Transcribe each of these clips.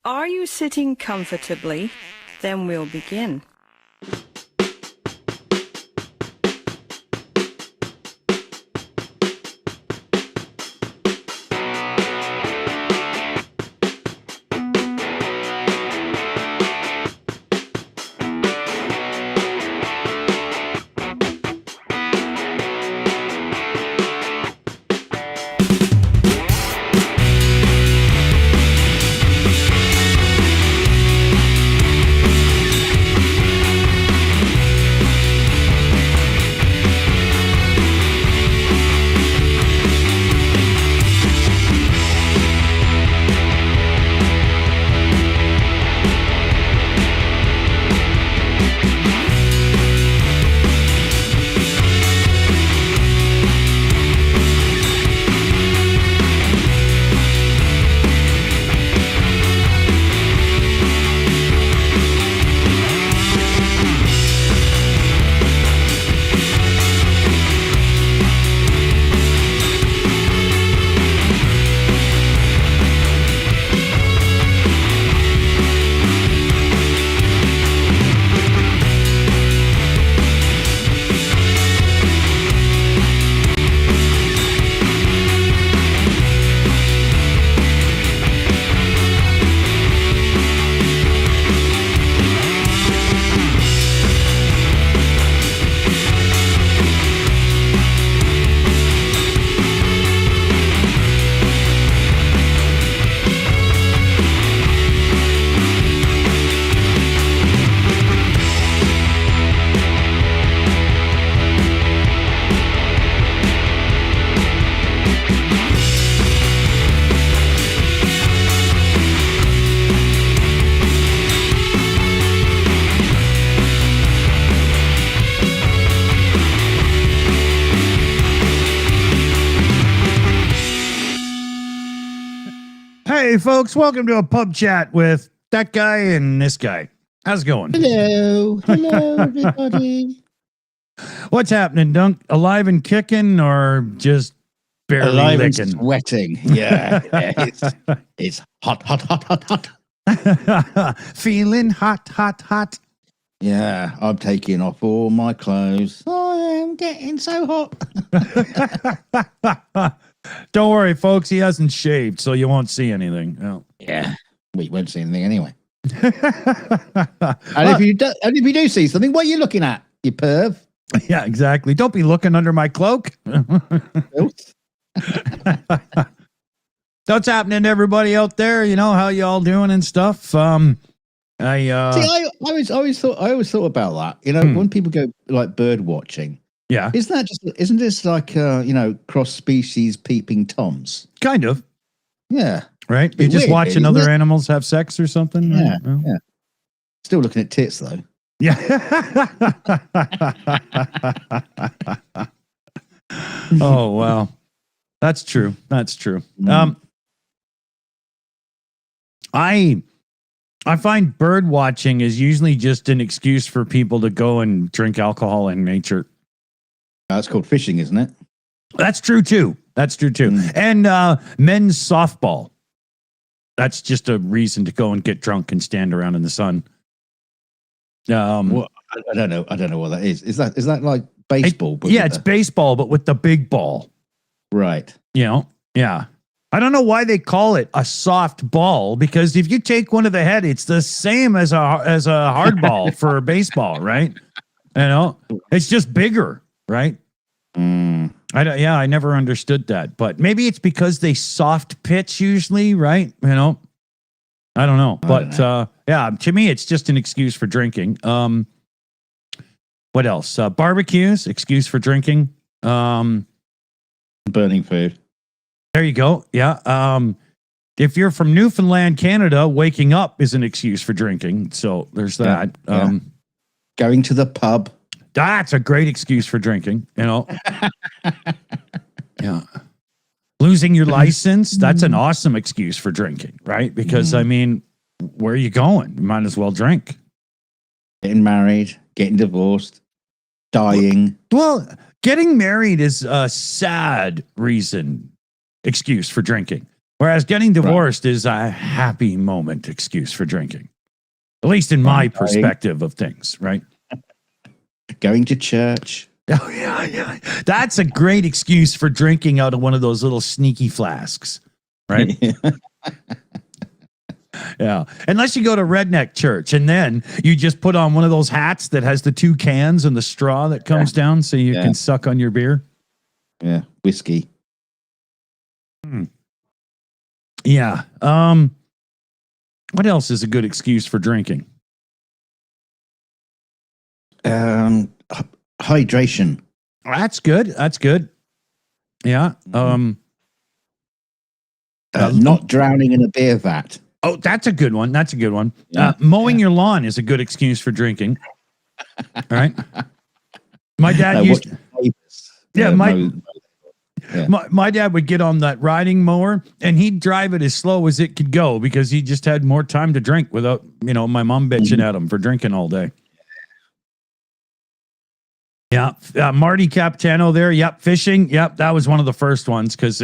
Are you sitting comfortably? Then we'll begin. Hey, folks, welcome to a pub chat with that guy and this guy. How's it going? Hello, everybody. What's happening, Dunk? Alive and kicking or just barely Alive licking? and sweating. Yeah, it's hot, hot, hot, hot, hot. Feeling hot, hot, hot. Yeah, I'm taking off all my clothes. I am getting so hot. Don't worry, folks. He hasn't shaved, so you won't see anything. Oh. Yeah, we won't see anything anyway. And if you do see something, what are you looking at? You perv. Yeah, exactly. Don't be looking under my cloak. What's happening to everybody out there? You know, how you all doing and stuff? I always thought about that. You know, when people go like bird watching, yeah, isn't this like cross species peeping toms? Kind of. Yeah. Right. You're just weird, watching other animals have sex or something. Yeah. Right? Yeah. Still looking at tits though. Yeah. Oh, wow. That's true. That's true. I find bird watching is usually just an excuse for people to go and drink alcohol in nature. That's called fishing, isn't it? That's true too. And men's softball. That's just a reason to go and get drunk and stand around in the sun. Well, I don't know what that is. Is that like baseball? It's baseball, but with the big ball. Right. You know? Yeah. I don't know why they call it a soft ball, because if you take one to the head, it's the same as a hard ball for baseball, right? You know, it's just bigger, right? I never understood that, but maybe it's because they soft pitch usually, right? You know, I don't know, but to me, it's just an excuse for drinking. What else? Barbecues, excuse for drinking. Burning food. There you go. Yeah. If you're from Newfoundland, Canada, waking up is an excuse for drinking. So there's that. Going to the pub. That's a great excuse for drinking, you know. Yeah. Losing your license, that's an awesome excuse for drinking, right? Because, I mean, where are you going? You might as well drink. Getting married, getting divorced, dying. Well, getting married is a sad excuse for drinking. Whereas getting divorced is a happy moment excuse for drinking, at least in my perspective of things, right? Going to church. Oh, yeah. That's a great excuse for drinking out of one of those little sneaky flasks, right? Yeah. Unless you go to redneck church and then you just put on one of those hats that has the 2 cans and the straw that comes down so you can suck on your beer. Yeah. Whiskey. Yeah. What else is a good excuse for drinking? Hydration. That's good. That's good. Yeah. Not drowning in a beer vat. Oh, that's a good one. That's a good one. Yeah. Mowing your lawn is a good excuse for drinking. All right. My dad used. My dad would get on that riding mower and he'd drive it as slow as it could go because he just had more time to drink without, my mom bitching at him for drinking all day. Yeah. Marty Capitano there. Yep. Fishing. Yep. That was one of the first ones because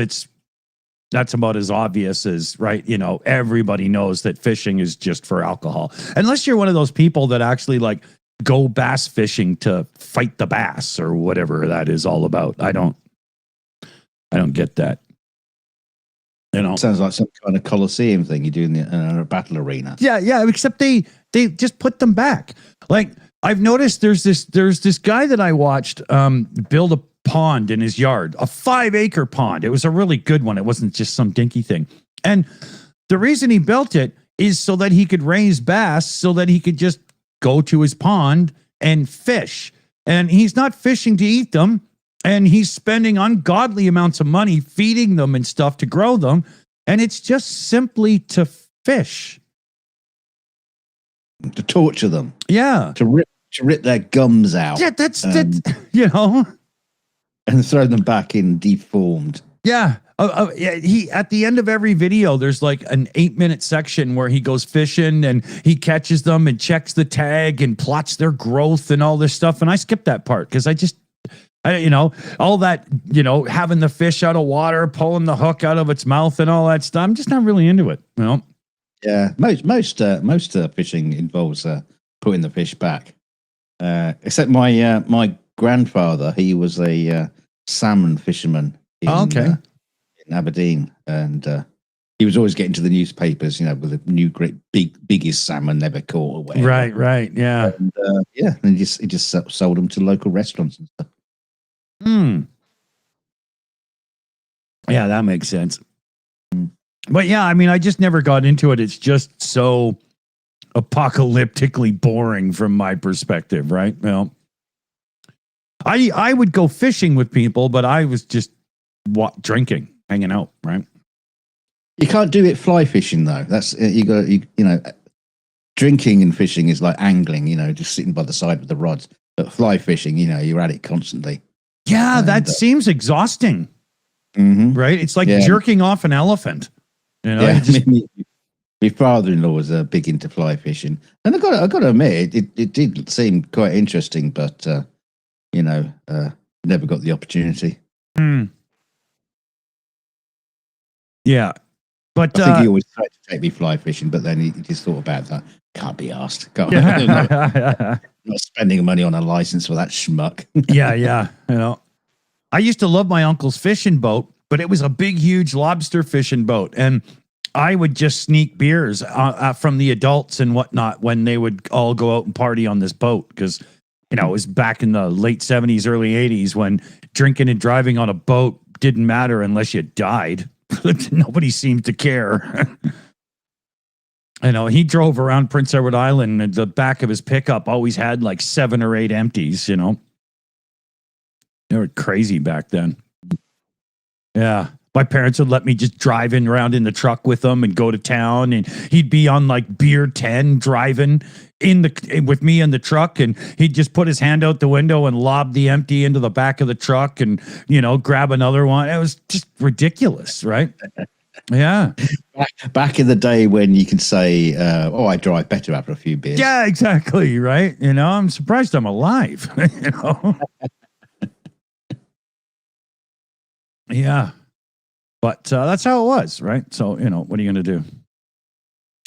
that's about as obvious as, right? Everybody knows that fishing is just for alcohol. Unless you're one of those people that actually like go bass fishing to fight the bass or whatever that is all about. I don't get that. Sounds like some kind of Colosseum thing you do in a battle arena. Yeah. Except they just put them back. Like I've noticed there's this guy that I watched build a pond in his yard, a 5-acre pond. It was a really good one. It wasn't just some dinky thing. And the reason he built it is so that he could raise bass, so that he could just go to his pond and fish. And he's not fishing to eat them. And he's spending ungodly amounts of money feeding them and stuff to grow them. And it's just simply to fish. To torture them. Yeah. To rip their gums out. Yeah, that's and throw them back in deformed. Yeah. He at the end of every video, there's like an 8-minute section where he goes fishing and he catches them and checks the tag and plots their growth and all this stuff. And I skipped that part because all that, having the fish out of water, pulling the hook out of its mouth and all that stuff. I'm just not really into it. Yeah. Most fishing involves putting the fish back. Except my grandfather, he was a salmon fisherman in Aberdeen, and he was always getting to the newspapers, with the new great biggest salmon never caught or whatever. Right, yeah, and he just sold them to local restaurants and stuff. Yeah, that makes sense. But yeah, I just never got into it. It's just so apocalyptically boring from my perspective, right? I would go fishing with people, but I was just drinking, hanging out, right? You can't do it fly fishing though. That's drinking and fishing is like angling, just sitting by the side of the rods. But fly fishing, you're at it constantly. Yeah, that seems exhausting, right? It's like jerking off an elephant. My father-in-law was big into fly fishing, and I got to admit, it did seem quite interesting, but never got the opportunity. Yeah, but I think he always tried to take me fly fishing, but then he just thought about that. Can't be asked. Not spending money on a license for that schmuck. Yeah. I used to love my uncle's fishing boat, but it was a big, huge lobster fishing boat, and I would just sneak beers from the adults and whatnot when they would all go out and party on this boat because, it was back in the late 70s, early 80s when drinking and driving on a boat didn't matter unless you died. Nobody seemed to care. He drove around Prince Edward Island and the back of his pickup always had like 7 or 8 empties, They were crazy back then. Yeah. My parents would let me just drive around in the truck with them and go to town, and he'd be on like beer 10 driving with me in the truck, and he'd just put his hand out the window and lob the empty into the back of the truck and, grab another one. It was just ridiculous, right? Yeah. Back in the day when you can say, I drive better after a few beers. Yeah, exactly. Right. I'm surprised I'm alive. Yeah. But that's how it was, right? So, what are you going to do?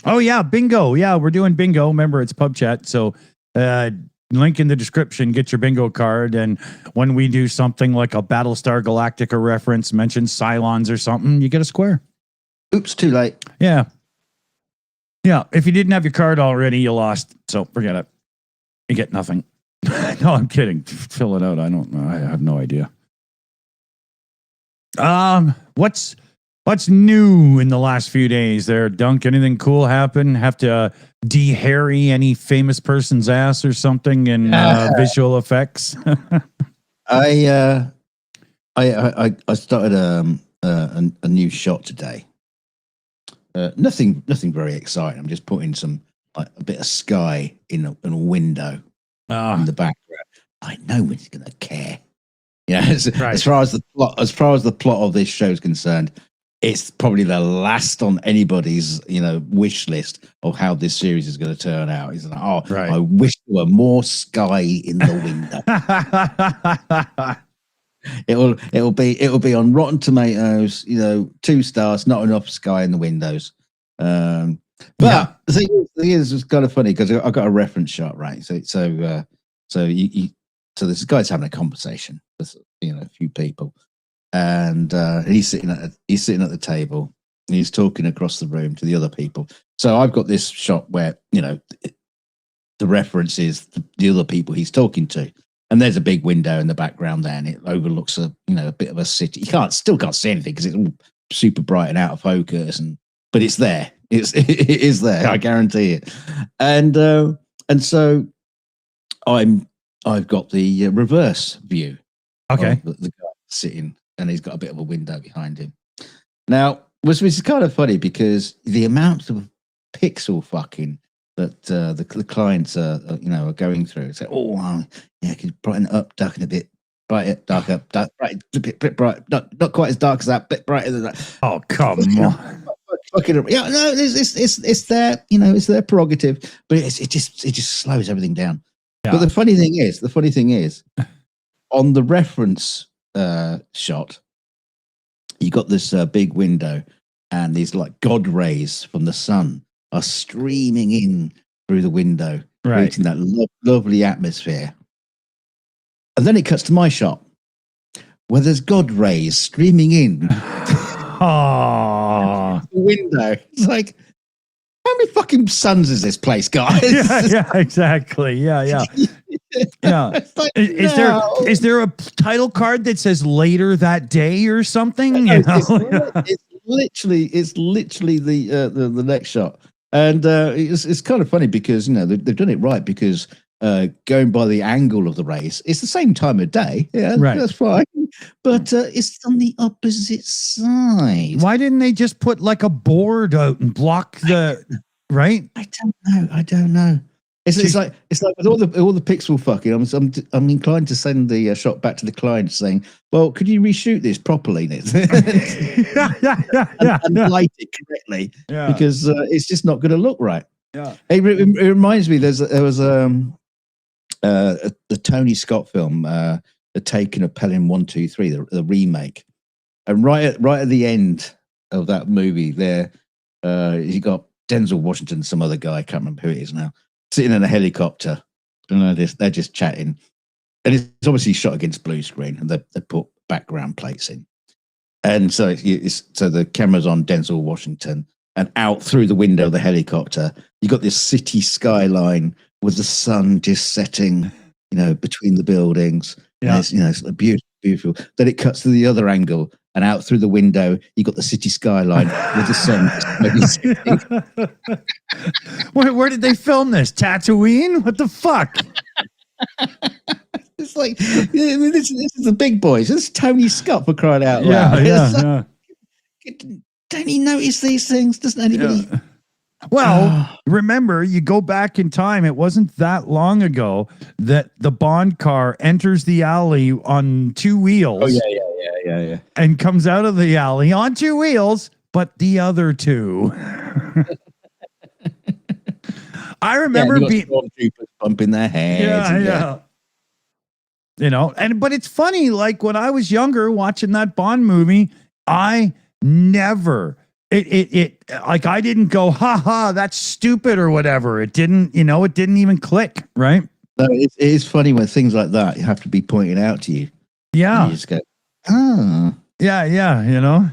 Oh, yeah, bingo. Yeah, we're doing bingo. Remember, it's Pubchat. So, link in the description, get your bingo card. And when we do something like a Battlestar Galactica reference, mention Cylons or something, you get a square. Oops, too late. Yeah. Yeah. If you didn't have your card already, you lost. So forget it. You get nothing. No, I'm kidding. Fill it out. I don't know. I have no idea. What's new in the last few days there, Dunk? Anything cool happen? Have to de-hairy any famous person's ass or something in visual effects? I started a new shot today. Nothing very exciting. I'm just putting a bit of sky in a window in the background. I know one's gonna care. As far as the plot of this show is concerned, it's probably the last on anybody's wish list of how this series is going to turn out. It's like, I wish there were more sky in the window. It'll be on Rotten Tomatoes. 2 stars, not enough sky in the windows. But the thing is, it's kind of funny because I got a reference shot, right? So this guy's having a conversation with a few people, and he's sitting at the table and he's talking across the room to the other people. So I've got this shot where the reference is the other people he's talking to, and there's a big window in the background there, and it overlooks a bit of a city. You still can't see anything because it's all super bright and out of focus, but it's there. It is there. I guarantee it. And so I've got the reverse view. Okay. The guy sitting, and he's got a bit of a window behind him. Now, which is kind of funny because the amount of pixel fucking that the clients are going through. It's like, can you brighten it up, darken a bit, brighten it, dark up, bright, a bit bright, not quite as dark as that, bit brighter than that. Oh, come on. Yeah, no, it's their it's their prerogative, but it just slows everything down. Yeah. But the funny thing is, on the reference shot, you got this big window, and these like God rays from the sun are streaming in through the window, creating that lovely atmosphere. And then it cuts to my shot, where there's God rays streaming in. The window. It's like, how many fucking suns is this place, guys? Yeah, exactly. Yeah. Like, is there a title card that says later that day or something? It's literally the next shot, and it's kind of funny because they've done it right because going by the angle of the race, it's the same time of day. Yeah, that's fine. But it's on the opposite side. Why didn't they just put like a board out and block the right? I don't know. It's like with all the pixel fucking. I'm inclined to send the shot back to the client saying, "Well, could you reshoot this properly and light it correctly? Because it's just not going to look right." Yeah, it reminds me. There was the Tony Scott film, The Taking of Pelham 1, 2, 3, the remake, and right at the end of that movie, there you got Denzel Washington, some other guy, I can't remember who it is now, sitting in a helicopter, and they're just chatting, and it's obviously shot against blue screen, and they put background plates in, and so the camera's on Denzel Washington, and out through the window of the helicopter, you got this city skyline with the sun just setting, between the buildings. Yeah. And it's beautiful. Then it cuts to the other angle, and out through the window, you got the city skyline with the sun. Where did they film this? Tatooine? What the fuck? It's like this is the big boys. This is Tony Scott, for crying out loud. Yeah. Don't he notice these things? Doesn't anybody? Yeah. Well, remember, you go back in time. It wasn't that long ago that the Bond car enters the alley on 2 wheels. Oh, yeah. And comes out of the alley on 2 wheels, but the other 2. I remember being bumping their heads. Yeah. But it's funny, like when I was younger watching that Bond movie, I never. It like I didn't go, ha ha, that's stupid or whatever. It didn't, it didn't even click, right? No, it is funny when things like that have to be pointed out to you. Yeah. And you just go, oh. Yeah,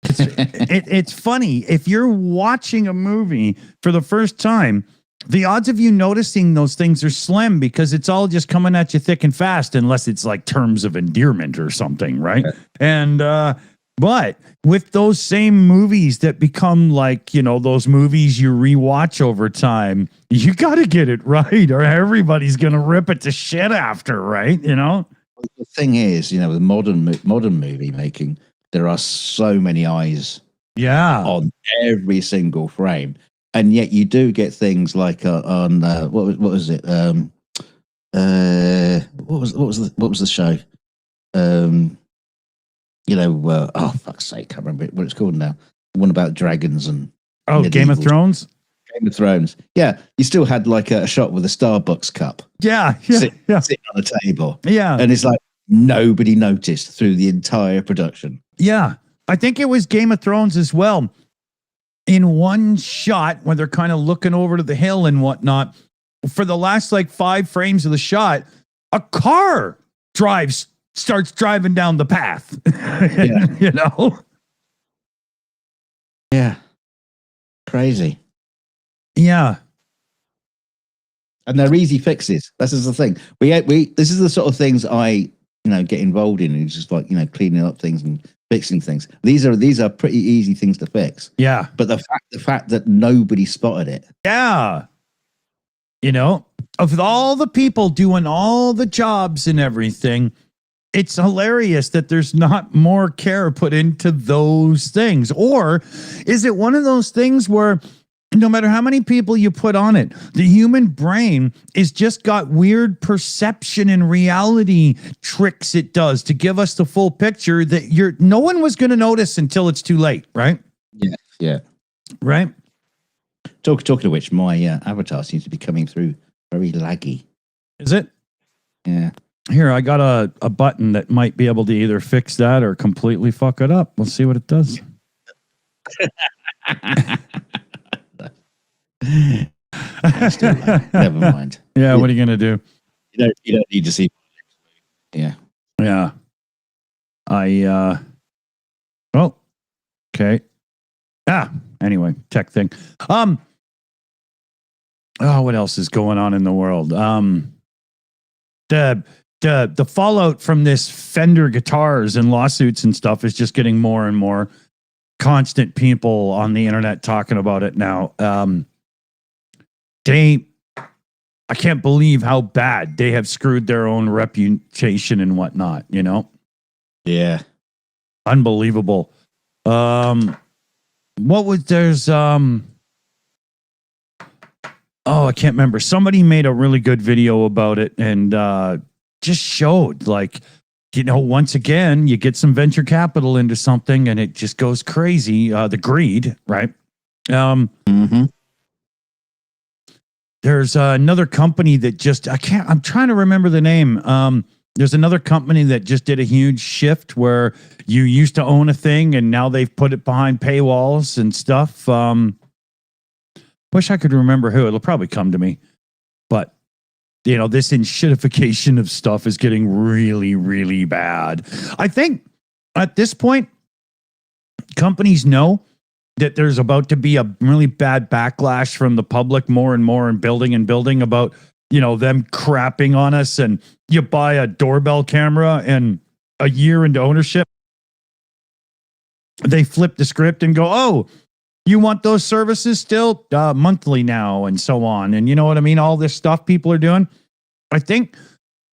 It's funny. If you're watching a movie for the first time, the odds of you noticing those things are slim because it's all just coming at you thick and fast, unless it's like terms of endearment or something, right? Yeah. And but with those same movies that become like, those movies you rewatch over time, you got to get it right or everybody's going to rip it to shit after, right? The thing is, with modern movie making, there are so many eyes on every single frame. And yet you do get things like on what was it? What was the show? Oh fuck's sake, I can't remember what it's called now. The one about dragons and Game of Thrones. Game of Thrones. Yeah, you still had like a shot with a Starbucks cup. Sitting on a table. Yeah, and it's like nobody noticed through the entire production. Yeah, I think it was Game of Thrones as well. In one shot, when they're kind of looking over to the hill and whatnot, for the last like 5 frames of the shot, a car starts driving down the path. Yeah. Crazy. Yeah. And they're easy fixes. This is the thing. This is the sort of things I, get involved in. It's just like, cleaning up things and fixing things. These are pretty easy things to fix. Yeah. But the fact that nobody spotted it. Yeah. Of all the people doing all the jobs and everything, it's hilarious that there's not more care put into those things. Or is it one of those things where no matter how many people you put on it, the human brain is just got weird perception and reality tricks it does to give us the full picture that no one was going to notice until it's too late, right? Yeah. Right? Talking of which, my avatar seems to be coming through very laggy. Is it? Yeah. Here, I got a button that might be able to either fix that or completely fuck it up. We'll see what it does. Never mind. Yeah, what are you gonna do? You don't need to see. Yeah. Oh, okay. Anyway, tech thing. What else is going on in the world? The fallout from this Fender guitars and lawsuits and stuff is just getting more and more constant people on the internet talking about it now. I can't believe how bad they have screwed their own reputation and whatnot, Yeah. Unbelievable. I can't remember. Somebody made a really good video about it and just showed like, once again, you get some venture capital into something and it just goes crazy. The greed, right? Mm-hmm. There's another company that I'm trying to remember the name. There's another company that just did a huge shift where you used to own a thing and now they've put it behind paywalls and stuff. Wish I could remember who. It'll probably come to me. But, this enshittification of stuff is getting really, really bad. I think at this point, companies know that there's about to be a really bad backlash from the public more and more and building about, them crapping on us. And you buy a doorbell camera and a year into ownership, they flip the script and go, oh, you want those services still monthly now and so on. And you know what I mean? All this stuff people are doing. I think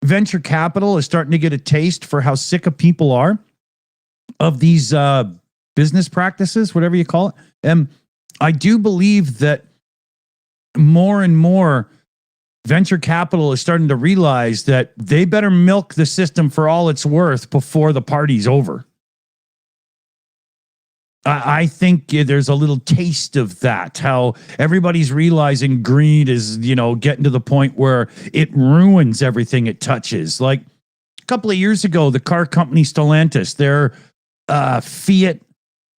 venture capital is starting to get a taste for how sick of people are of these business practices, whatever you call it. And I do believe that more and more venture capital is starting to realize that they better milk the system for all it's worth before the party's over. I think there's a little taste of that, how everybody's realizing greed is, getting to the point where it ruins everything it touches. Like couple of years ago, the car company Stellantis, their Fiat,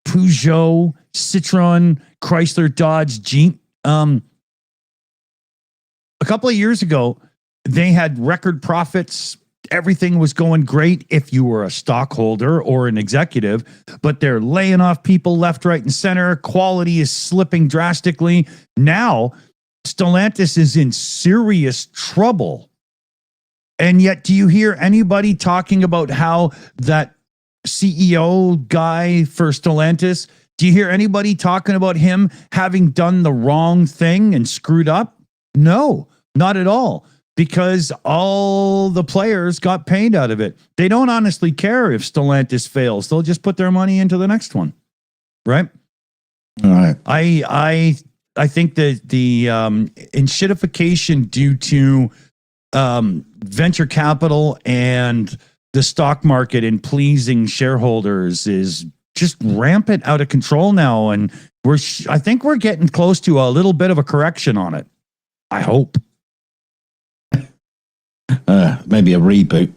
Peugeot, Citroen, Chrysler, Dodge, Jeep. A couple of years ago, they had record profits. Everything was going great if you were a stockholder or an executive, but they're laying off people left, right, and center. Quality is slipping drastically. Now, Stellantis is in serious trouble. And yet, do you hear anybody talking about how that CEO guy for Stellantis, do you hear anybody talking about him having done the wrong thing and screwed up? No, not at all. Because all the players got paid out of it. They don't honestly care if Stellantis fails. They'll just put their money into the next one. Right? All right. I think that the enshittification due to venture capital and the stock market and pleasing shareholders is just rampant out of control now. And I think we're getting close to a little bit of a correction on it. I hope. Maybe a reboot.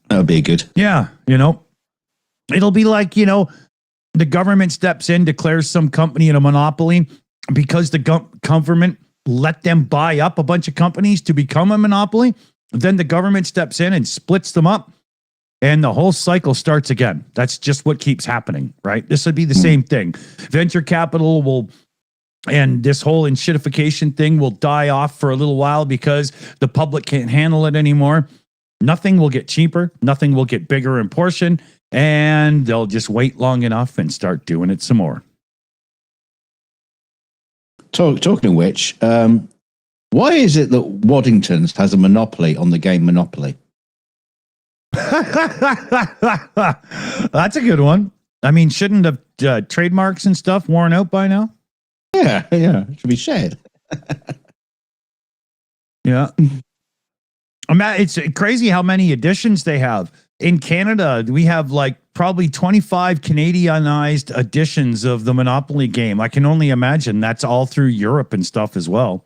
That would be good. Yeah, it'll be like, the government steps in, declares some company a monopoly because the government let them buy up a bunch of companies to become a monopoly. Then the government steps in and splits them up, and the whole cycle starts again. That's just what keeps happening, right? This would be the same thing. Venture capital and this whole enshittification thing will die off for a little while because the public can't handle it anymore. Nothing will get cheaper. Nothing will get bigger in portion. And they'll just wait long enough and start doing it some more. Talking of which, why is it that Waddington's has a monopoly on the game Monopoly? That's a good one. I mean, shouldn't have trademarks and stuff worn out by now? Yeah, it should be shared. Yeah. It's crazy how many editions they have. In Canada, we have like probably 25 Canadianized editions of the Monopoly game. I can only imagine that's all through Europe and stuff as well.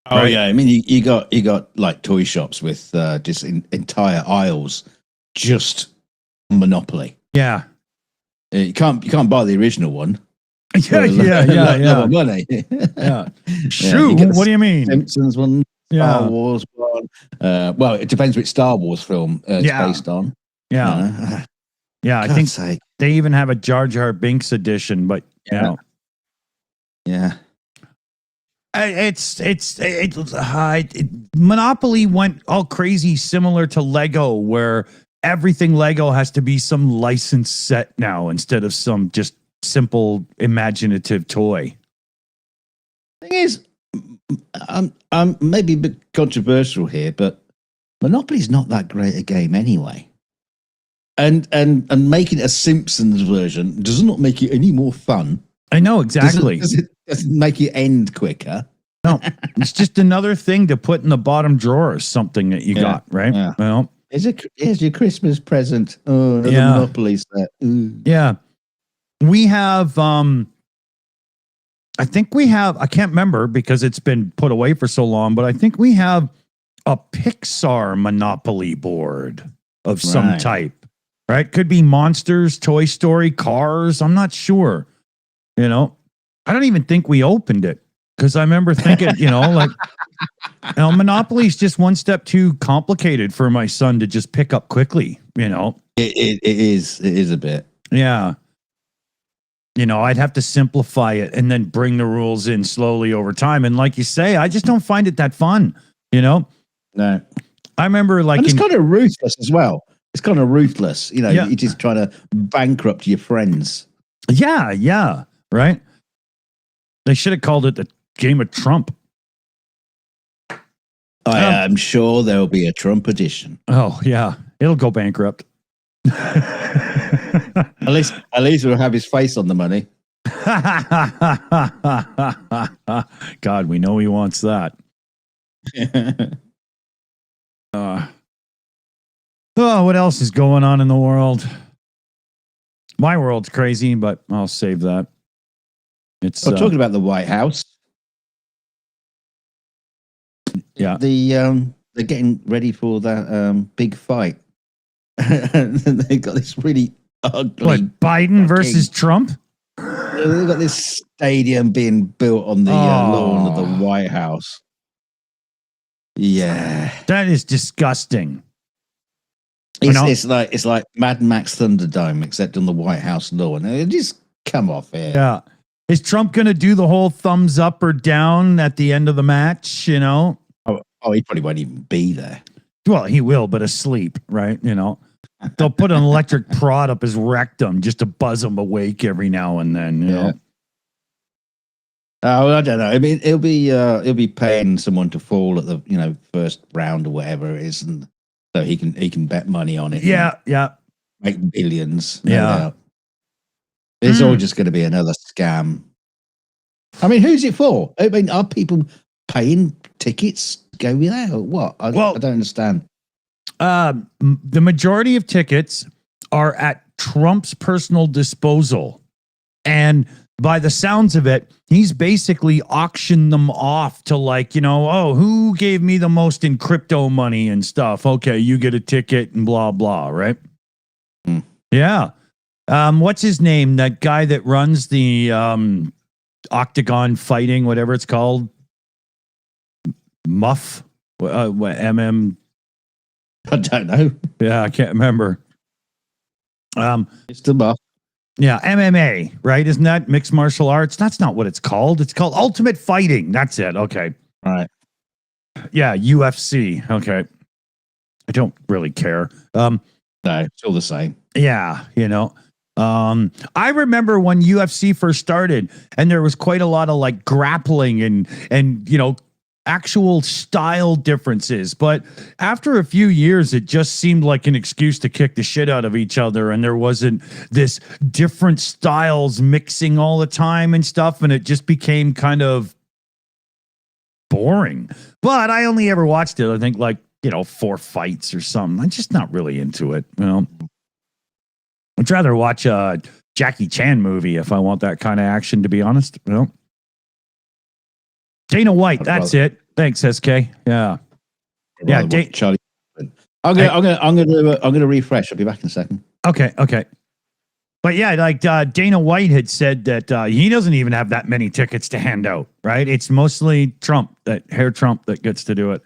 Oh, right? Yeah. I mean, you got like toy shops with just entire aisles just Monopoly. Yeah. You can't buy the original one. Yeah. Money. Yeah. Shoot. What do you mean? Simpsons one, Star Wars one. Well, it depends which Star Wars film it's based on. Yeah. Yeah. I think they even have a Jar Jar Binks edition, but yeah. Monopoly went all crazy, similar to Lego, where everything Lego has to be some licensed set now instead of some just simple imaginative toy. Thing is, I'm maybe a bit controversial here, but Monopoly's not that great a game anyway. And making a Simpsons version does not make it any more fun. I know, exactly. Doesn't make it end quicker. No, it's just another thing to put in the bottom drawer or something that you got, right? Yeah. Well, here's your Christmas present. Oh, another Monopoly set. Ooh. Yeah. We have, I think we have, I can't remember because it's been put away for so long, but I think we have a Pixar Monopoly board of some type, right? Could be Monsters, Toy Story, Cars. I'm not sure. I don't even think we opened it because I remember thinking, Monopoly's just one step too complicated for my son to just pick up quickly, It is a bit. Yeah. I'd have to simplify it and then bring the rules in slowly over time. And like you say, I just don't find it that fun, No. I remember and it's kind of ruthless as well. It's kind of ruthless. You're just trying to bankrupt your friends. Yeah. Right. They should have called it the Game of Trump. I am sure there will be a Trump edition. Oh, yeah. It'll go bankrupt. At least we'll have his face on the money. God, we know he wants that. What else is going on in the world? My world's crazy, but I'll save that. It's talking about the White House. Yeah. They're getting ready for that big fight. and they've got this really ugly. What, Biden versus Trump? They've got this stadium being built on the lawn of the White House. Yeah, that is disgusting. It's like Mad Max Thunderdome, except on the White House lawn. Just come off here. Yeah. Is Trump going to do the whole thumbs up or down at the end of the match? You know? Oh, he probably won't even be there. Well, he will, but asleep, right? You know, they'll put an electric prod up his rectum just to buzz him awake every now and then. You know? Oh, I don't know. I mean, he'll be paying someone to fall at the first round or whatever it is, and so he can bet money on it. Yeah, yeah, make billions. Yeah, it's all just going to be another scam. I mean, who's it for? I mean, are people paying tickets to go there or what? I don't understand. The majority of tickets are at Trump's personal disposal, and by the sounds of it, he's basically auctioned them off to who gave me the most in crypto money and stuff. Okay, you get a ticket and blah, blah, right? Mm. Yeah. What's his name? That guy that runs the Octagon fighting, whatever it's called. Muff? MM? I don't know. Yeah, I can't remember. It's the Muff. Yeah, MMA, right? Isn't that mixed martial arts? That's not what it's called. It's called Ultimate Fighting. That's it. Okay. All right. Yeah, UFC. Okay. I don't really care. No, it's all the same. Yeah, I remember when UFC first started, and there was quite a lot of grappling and actual style differences. But after a few years, it just seemed like an excuse to kick the shit out of each other. And there wasn't this different styles mixing all the time and stuff. And it just became kind of boring. But I only ever watched it, I think 4 fights or something. I'm just not really into it. I'd rather watch a Jackie Chan movie if I want that kind of action, to be honest. Dana White, that's it. Thanks, SK. Yeah, yeah. Charlie. I'm gonna refresh. I'll be back in a second. Okay. But yeah, Dana White had said that he doesn't even have that many tickets to hand out. Right? It's mostly Trump, Trump that gets to do it.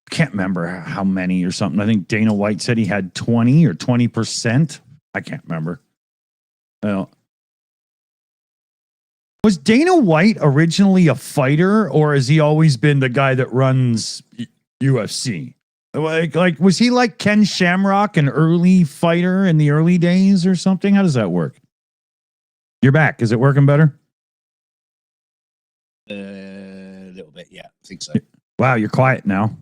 Can't remember how many or something. I think Dana White said he had 20 or 20%. I can't remember. Was Dana White originally a fighter, or has he always been the guy that runs UFC? Was he like Ken Shamrock, an early fighter in the early days or something? How does that work? You're back. Is it working better? A little bit, yeah. I think so. Wow, you're quiet now.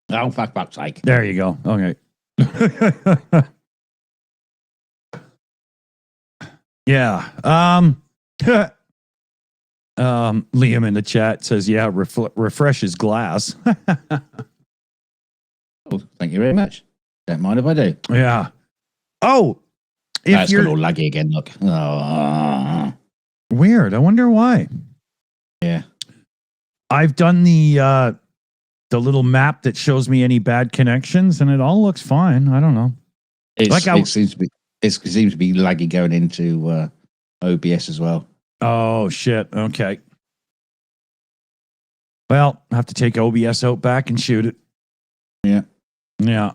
Oh, fuck's sake. There you go. Okay. Yeah. Liam in the chat says, yeah, refresh his glass. Oh, thank you very much. Don't mind if I do. Yeah. Oh, it's got all laggy again. Look. Weird. I wonder why. Yeah. I've done the little map that shows me any bad connections, and it all looks fine. I don't know. It seems to be laggy going into OBS as well. Oh shit. Okay. Well, I have to take OBS out back and shoot it. Yeah. Yeah.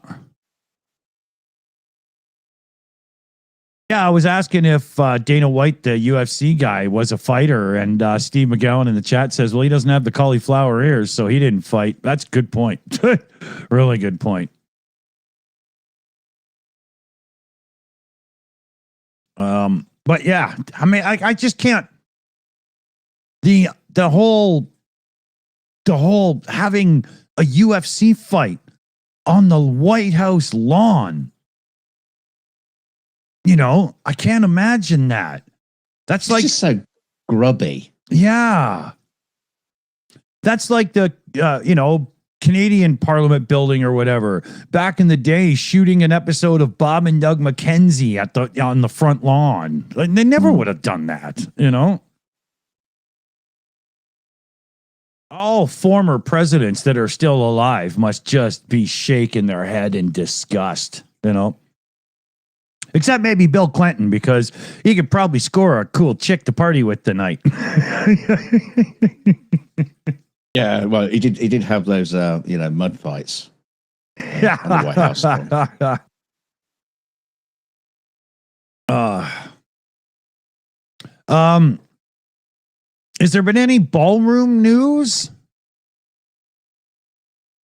Yeah, I was asking if Dana White, the UFC guy, was a fighter, and Steve McGowan in the chat says, well, he doesn't have the cauliflower ears, so he didn't fight. That's a good point. Really good point. But yeah, I mean, I just can't. The whole having a UFC fight on the White House lawn. I can't imagine that. That's it's just so grubby. Yeah. That's like the, Canadian Parliament building or whatever. Back in the day, shooting an episode of Bob and Doug McKenzie on the front lawn. Like, they never would have done that, All former presidents that are still alive must just be shaking their head in disgust. you know. Except maybe Bill Clinton, because he could probably score a cool chick to party with tonight. Yeah, well, he did have those, mud fights on the White House. Has there been any ballroom news?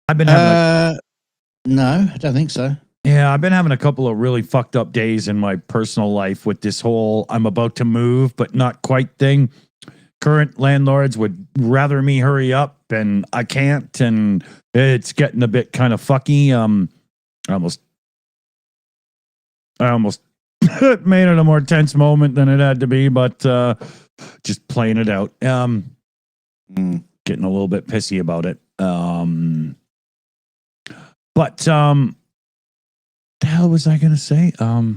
I've been having no, I don't think so. Yeah, I've been having a couple of really fucked up days in my personal life with this whole I'm about to move, but not quite thing. Current landlords would rather me hurry up, and I can't, and it's getting a bit kind of fucky. I almost made it a more tense moment than it had to be, but just playing it out. Getting a little bit pissy about it. But the hell was I going to say? I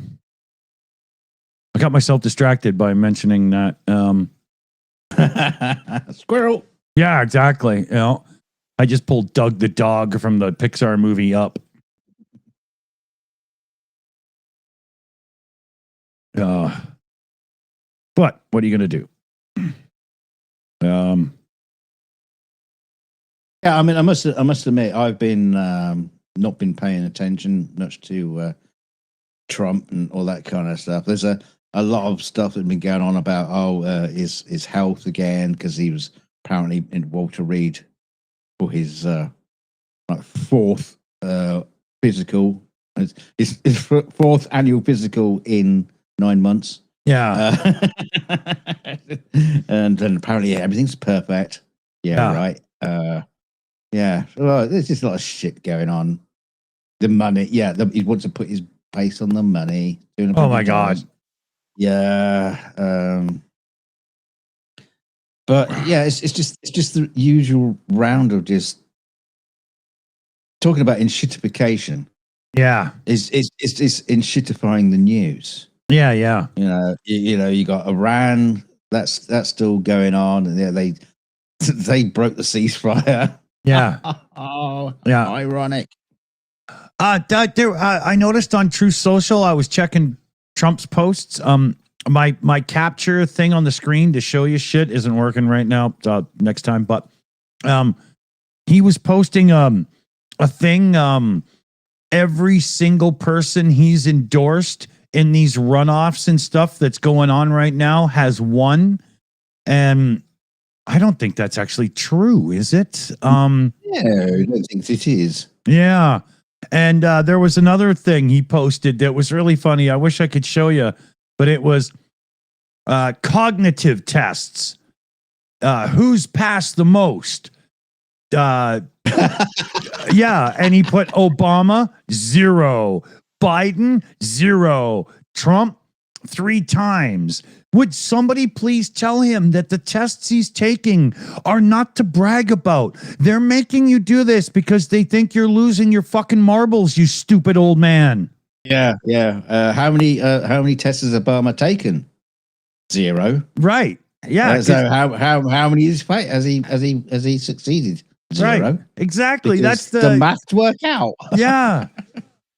got myself distracted by mentioning that. Squirrel. Yeah, exactly. You know, I just pulled Doug the dog from the Pixar movie Up. But what are you going to do? Yeah, I mean, I must admit, I've been not been paying attention much to Trump and all that kind of stuff. There's a lot of stuff that's been going on about his health again, because he was apparently in Walter Reed for his fourth physical, his fourth annual physical in 9 months. Yeah, and then apparently everything's perfect. Yeah. Right. Yeah, well, there's just a lot of shit going on. The money, yeah, he wants to put his base on the money. Oh my God. Yeah, but yeah, it's just the usual round of just talking about enshittification. Yeah, It's enshittifying the news. Yeah. You got Iran. That's still going on, and they broke the ceasefire. Yeah. Oh, yeah. Ironic. I noticed on True Social, I was checking Trump's posts. My capture thing on the screen to show you shit isn't working right now. Next time, but he was posting a thing. Every single person he's endorsed in these runoffs and stuff that's going on right now has won, and I don't think that's actually true, is it? No, I don't think it is. Yeah. And there was another thing he posted that was really funny. I wish I could show you, but it was cognitive tests. Who's passed the most? Yeah. And he put Obama, 0. Biden, 0. Trump, 3 times. Would somebody please tell him that the tests he's taking are not to brag about? They're making you do this because they think you're losing your fucking marbles, you stupid old man. Yeah. How many tests has Obama taken? 0. Right. Yeah. So how many has he succeeded? 0. Right. Exactly. Because That's the math work out. Yeah.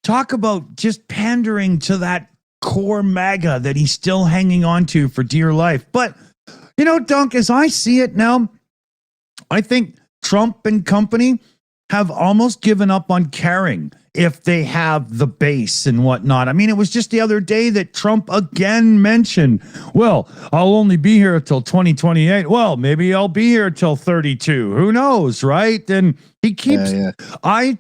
Talk about just pandering to that core MAGA that he's still hanging on to for dear life. But, Dunk, as I see it now, I think Trump and company have almost given up on caring if they have the base and whatnot. I mean, it was just the other day that Trump again mentioned, well, I'll only be here till 2028. Well, maybe I'll be here till 32. Who knows, right? And he keeps, I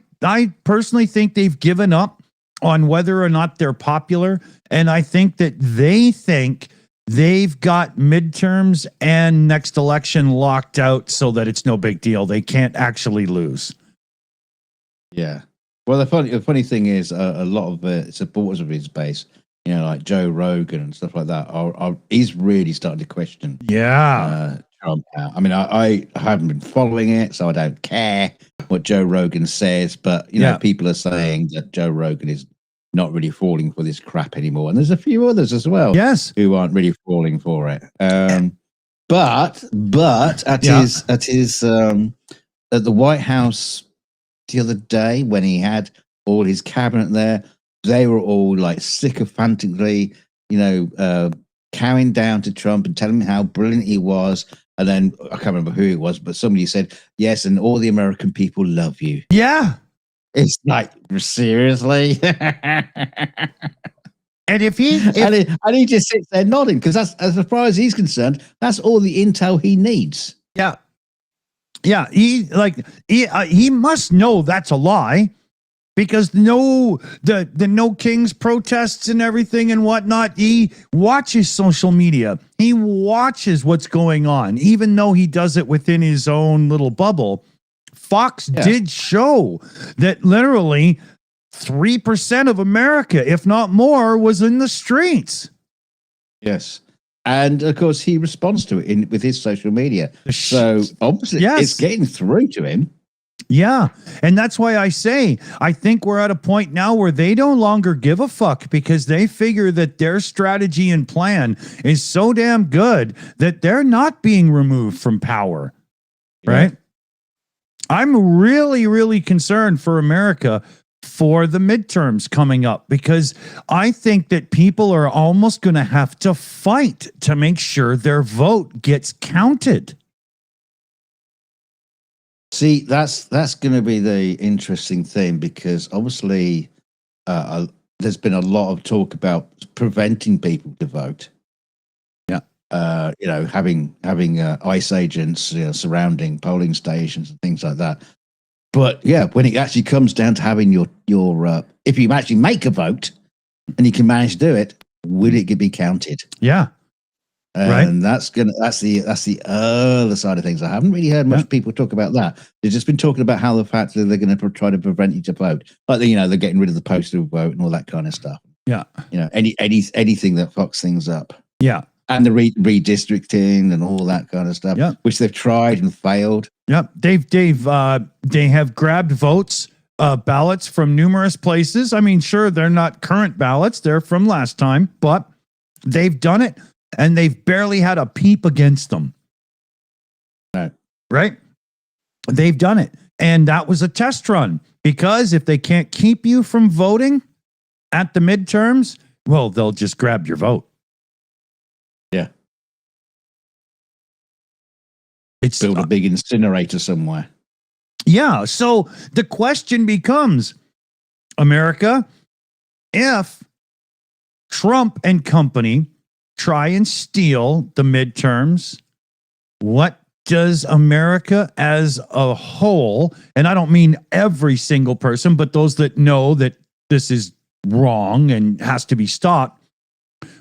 personally think they've given up on whether or not they're popular. And I think that they think they've got midterms and next election locked out so that it's no big deal. They can't actually lose. Yeah. Well, the funny thing is, a lot of supporters of his base, like Joe Rogan and stuff like that, he's really starting to question. Yeah. Trump out. I mean, I haven't been following it, so I don't care what Joe Rogan says. But people are saying that Joe Rogan is not really falling for this crap anymore, and there's a few others as well. Yes, who aren't really falling for it. But at the White House the other day when he had all his cabinet there, they were all like sycophantically, cowing down to Trump and telling him how brilliant he was. And then I can't remember who it was, but somebody said, yes, and all the American people love you. Yeah. It's like, seriously? And if he just sits there nodding, because that's, as far as he's concerned, that's all the intel he needs. Yeah. Yeah. He must know that's a lie. Because the No Kings protests and everything and whatnot, he watches social media. He watches what's going on, even though he does it within his own little bubble. Fox did show that literally 3% of America, if not more, was in the streets. Yes. And of course, he responds to it with his social media. So obviously, it's getting through to him. Yeah. And that's why I say, I think we're at a point now where they no longer give a fuck because they figure that their strategy and plan is so damn good that they're not being removed from power. Right? I'm really, really concerned for America for the midterms coming up because I think that people are almost going to have to fight to make sure their vote gets counted. See, that's going to be the interesting thing because obviously there's been a lot of talk about preventing people to vote. Yeah, having ICE agents surrounding polling stations and things like that. But yeah, when it actually comes down to having your if you actually make a vote and you can manage to do it, will it be counted? Yeah. And that's the other side of things. I haven't really heard much people talk about that. They've just been talking about how the fact that they're going to try to prevent you to vote, like they're getting rid of the postal vote and all that kind of stuff. Yeah, anything that fucks things up. Yeah, and the redistricting and all that kind of stuff. Yeah, which they've tried and failed. Yeah, they have grabbed votes. Ballots from numerous places. I mean, sure, they're not current ballots; they're from last time, but they've done it. And they've barely had a peep against them. Right? They've done it. And that was a test run. Because if they can't keep you from voting at the midterms, well, they'll just grab your vote. Yeah. It's build a big incinerator somewhere. Yeah. So the question becomes, America, if Trump and company try and steal the midterms, what does America as a whole, and I don't mean every single person, but those that know that this is wrong and has to be stopped,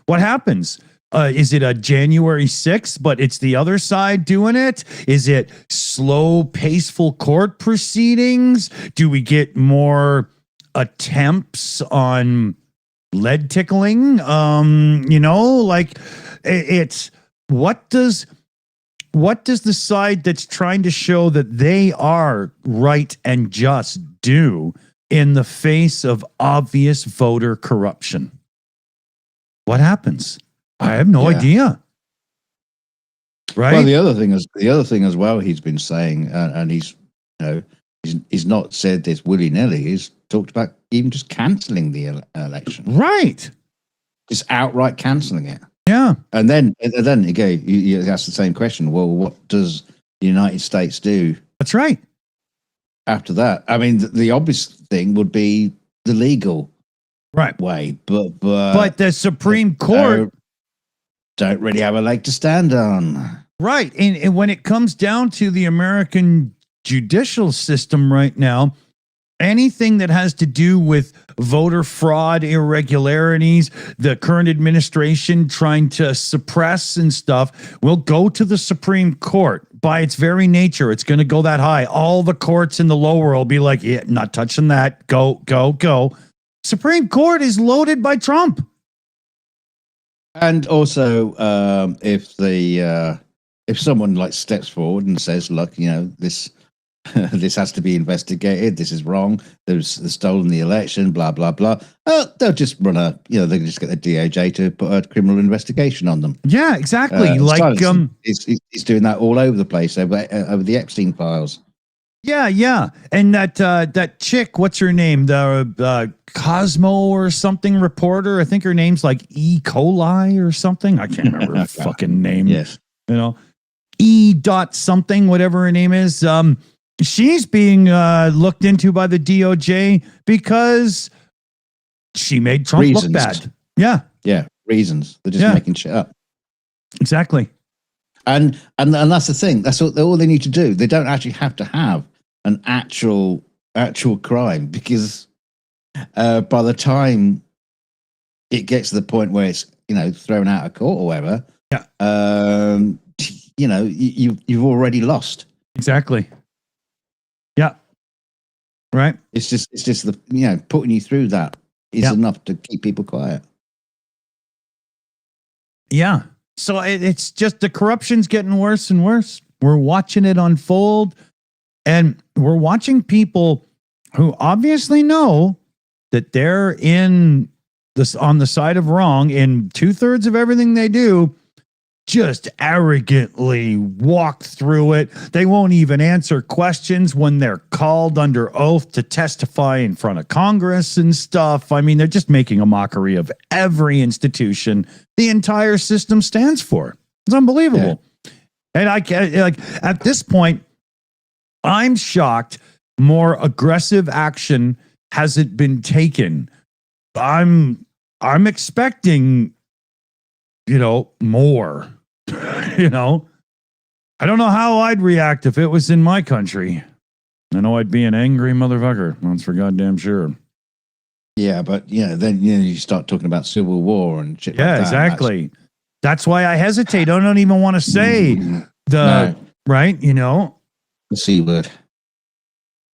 what happens? Is it a January 6th, but it's the other side doing it? Is it slow, paceful court proceedings? Do we get more attempts on lead tickling? It's what does the side that's trying to show that they are right and just do in the face of obvious voter corruption? What happens? I have no idea. Right. Well, the other thing as well, he's been saying, and he's not said this willy-nilly. He's talked about even just cancelling the election. Right. Just outright cancelling it. Yeah. And then again, you ask the same question. Well, what does the United States do? That's right. After that, I mean, the obvious thing would be the legal way, but the Supreme Court don't really have a leg to stand on. Right. And when it comes down to the American judicial system right now, anything that has to do with voter fraud, irregularities, the current administration trying to suppress and stuff will go to the Supreme Court. By its very nature, it's going to go that high. All the courts in the lower will be like, yeah, not touching that. Go, go, go. Supreme Court is loaded by Trump. And also, if someone like steps forward and says, "Look, this this has to be investigated. This is wrong. They've stolen the election. Blah blah blah." They'll just run they can just get the DOJ to put a criminal investigation on them. Yeah, exactly. He's doing that all over the place over the Epstein files. Yeah. And that chick, what's her name? The Cosmo or something reporter. I think her name's like E. coli or something. I can't remember her fucking name. Yes. You know, E. dot something, whatever her name is. She's being looked into by the DOJ because she made Trump Reasons. look bad. Yeah. Yeah. Reasons. They're just making shit up. Exactly. And that's the thing. That's all they need to do. They don't actually have to have an actual crime, because by the time it gets to the point where it's thrown out of court or whatever, you've already lost. Exactly. Yeah. Right. It's just the putting you through that is enough to keep people quiet. Yeah. So it's just the corruption's getting worse and worse. We're watching it unfold, and we're watching people who obviously know that they're on the side of wrong in 2/3 of everything they do, just arrogantly walk through it. They won't even answer questions when they're called under oath to testify in front of Congress and stuff. I mean, they're just making a mockery of every institution the entire system stands for. It's unbelievable. Yeah. And I can't, at this point, I'm shocked more aggressive action hasn't been taken. I'm expecting, more. I don't know how I'd react if it was in my country. I know I'd be an angry motherfucker. That's for goddamn sure. Yeah, but then you start talking about civil war and shit. Yeah, like that. Exactly. That's why I hesitate. I don't even want to say right. The C word.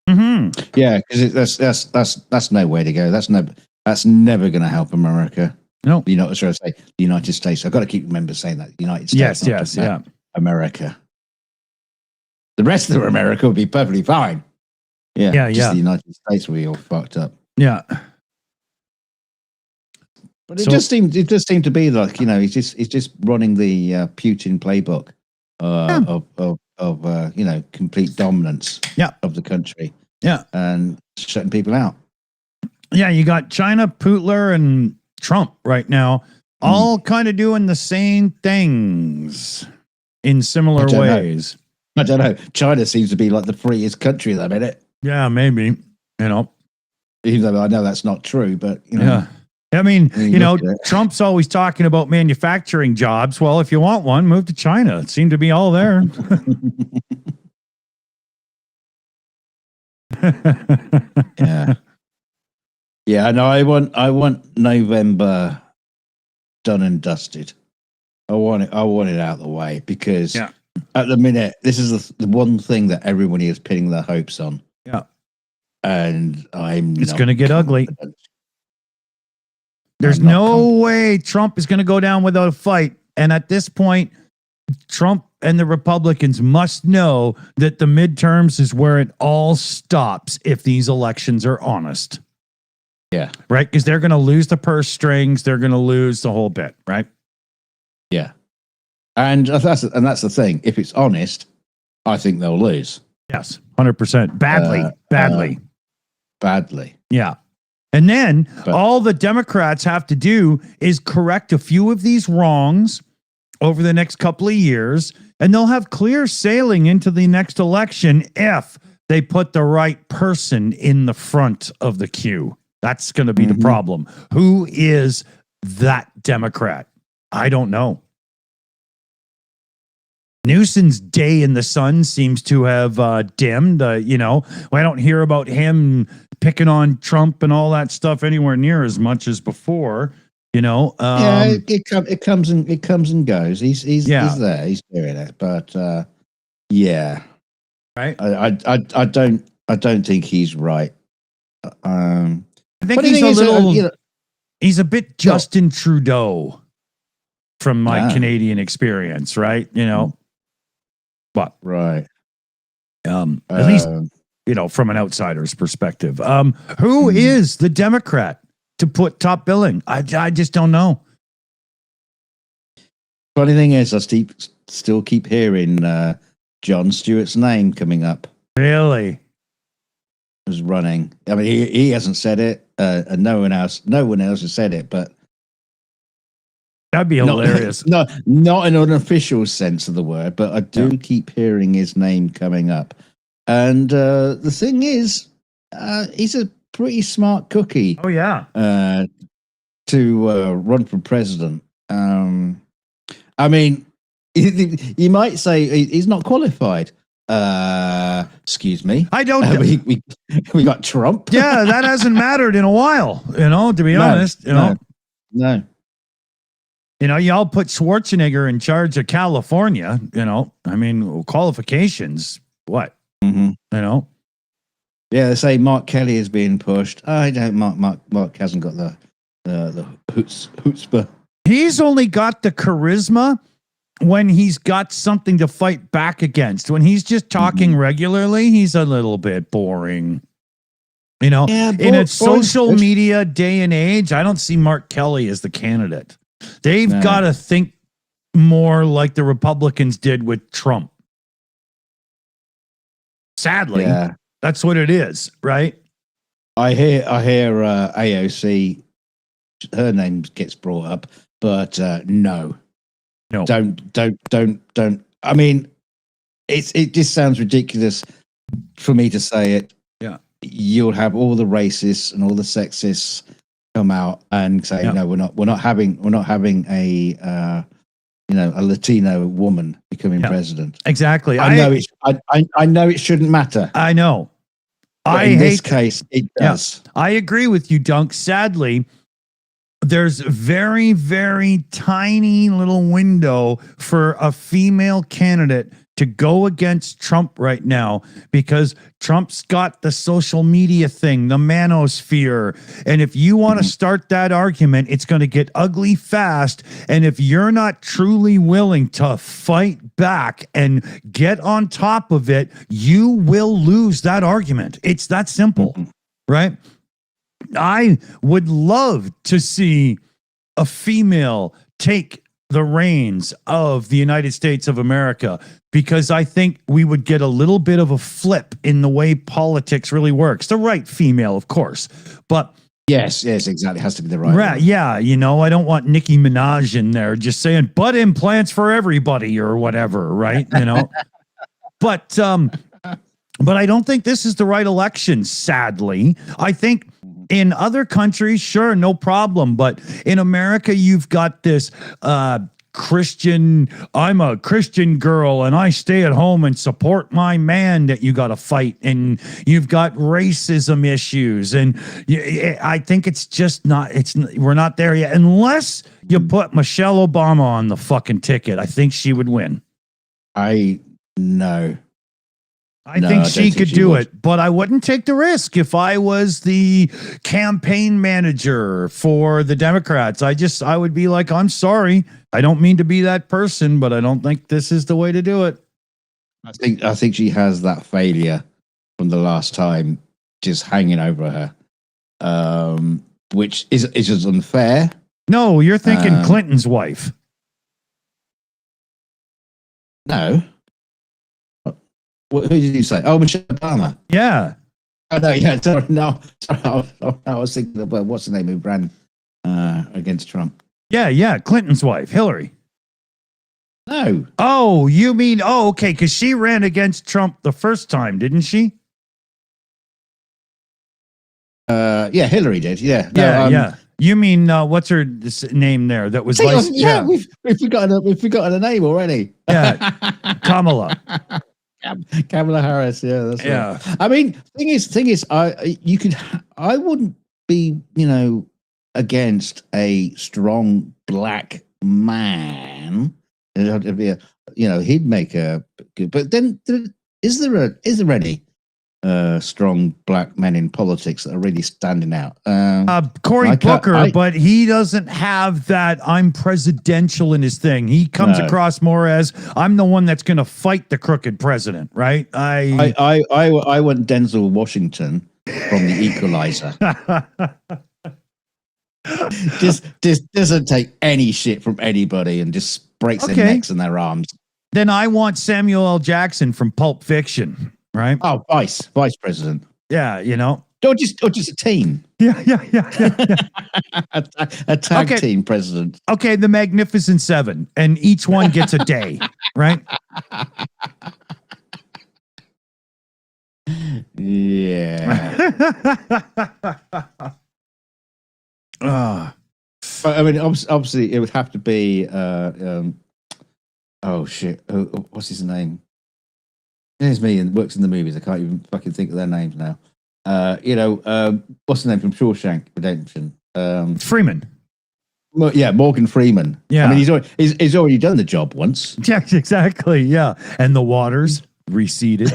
Mm-hmm. Yeah, because that's no way to go. That's never going to help America. No, you're not trying to say the United States. I've got to keep remember saying that the United States. Yes, America. The rest of America would be perfectly fine. Yeah. The United States will be all fucked up. Yeah. But it just seemed to be like he's just running the Putin playbook of complete dominance of the country. Yeah, and shutting people out. Yeah, you got China, Putler, and Trump right now, all kind of doing the same things in similar ways. I don't know. China seems to be like the freest country at the minute. Yeah, maybe. Even though I know that's not true, but yeah. I mean, Trump's always talking about manufacturing jobs. Well, if you want one, move to China. It seemed to be all there. Yeah, no, I want November done and dusted. I want it out of the way, because at the minute, this is the one thing that everybody is pinning their hopes on. Yeah. And it's going to get ugly. There's no way Trump is going to go down without a fight. And at this point, Trump and the Republicans must know that the midterms is where it all stops if these elections are honest. Yeah. Right? Because they're going to lose the purse strings. They're going to lose the whole bit. Right? Yeah. And that's the thing. If it's honest, I think they'll lose. Yes. 100%. Badly. Yeah. And then all the Democrats have to do is correct a few of these wrongs over the next couple of years, and they'll have clear sailing into the next election if they put the right person in the front of the queue. That's going to be the problem. Who is that Democrat? I don't know. Newsom's day in the sun seems to have dimmed. I don't hear about him picking on Trump and all that stuff anywhere near as much as before. It comes and goes. He's there. He's doing it, but right. I don't think he's right. I think he's a little. He's a bit Justin Trudeau from my Canadian experience, right? But right. At least from an outsider's perspective. Who is the Democrat to put top billing? I just don't know. Funny thing is, I still keep hearing Jon Stewart's name coming up. Really? was running. I mean, he hasn't said it, and no one else has said it, but That'd be hilarious. Not in an official sense of the word, but I do keep hearing his name coming up. And the thing is, he's a pretty smart cookie. Oh yeah. To run for president. I mean, you might say he's not qualified. Excuse me. I don't. We got Trump. Yeah, that hasn't mattered in a while. To be honest, no. Y'all put Schwarzenegger in charge of California. I mean, qualifications. What? Mm-hmm. Yeah, they say Mark Kelly is being pushed. I don't. Mark hasn't got the chutzpah. He's only got the charisma when he's got something to fight back against. When he's just talking regularly, he's a little bit boring. In a social media day and age, I don't see Mark Kelly as the candidate. They've got to think more like the Republicans did with Trump. Sadly, that's what it is, right? I hear AOC, her name gets brought up, but no, don't. I mean, it just sounds ridiculous for me to say it. Yeah, you'll have all the racists and all the sexists come out and say, no, we're not having a a Latino woman becoming president. Exactly. I know it shouldn't matter. I know. But in this case, it does. Yeah, I agree with you, Dunk. Sadly, there's very, very tiny little window for a female candidate to go against Trump right now because Trump's got the social media thing, the manosphere. And if you want to start that argument, it's going to get ugly fast. And if you're not truly willing to fight back and get on top of it, you will lose that argument. It's that simple, right? I would love to see a female take the reins of the United States of America because I think we would get a little bit of a flip in the way politics really works. The right female, of course, but yes, exactly. It has to be the right. Right. Yeah. I don't want Nicki Minaj in there just saying butt implants for everybody or whatever. Right. But I don't think this is the right election. Sadly, I think in other countries, sure, no problem. But in America, you've got this I'm a Christian girl and I stay at home and support my man that you got to fight. And you've got racism issues. And I think it's just we're not there yet. Unless you put Michelle Obama on the fucking ticket, I think she would win. I think she could do it, but I wouldn't take the risk if I was the campaign manager for the Democrats. I would be like, I'm sorry. I don't mean to be that person, but I don't think this is the way to do it. I think she has that failure from the last time just hanging over her, which is just unfair. No, you're thinking Clinton's wife. No. Who did you say? Oh, Michelle Obama. Yeah. Oh, no, yeah. Sorry, I was thinking of what's the name who ran against Trump. Yeah. Clinton's wife, Hillary. No. Oh, you mean, okay, because she ran against Trump the first time, didn't she? Yeah, Hillary did. Yeah. Yeah. You mean what's her name there? That was we've forgotten her name already. Yeah, Kamala. Kamala Harris, that's right. I mean, thing is, I wouldn't be, against a strong black man. It'd be he'd make a good. But then, is there any strong black men in politics that are really standing out? Cory Booker, but he doesn't have that I'm presidential in his thing. He comes across more as I'm the one that's going to fight the crooked president, right? I want Denzel Washington from The Equalizer. just doesn't take any shit from anybody and just breaks their necks and their arms. Then I want Samuel L. Jackson from Pulp Fiction. right? Oh, vice president. Yeah, you know. Or just a team. Yeah. A tag Okay. team president. Okay, the Magnificent Seven, and each one gets a day, right? Yeah. Ah. But I mean, obviously, it would have to be. Oh shit! What's his name? There's me and works in the movies. I can't even fucking think of their names now. What's the name from Shawshank Redemption? Freeman. Yeah, Morgan Freeman. Yeah. I mean, he's already done the job once. Yeah, exactly. Yeah, and the waters receded.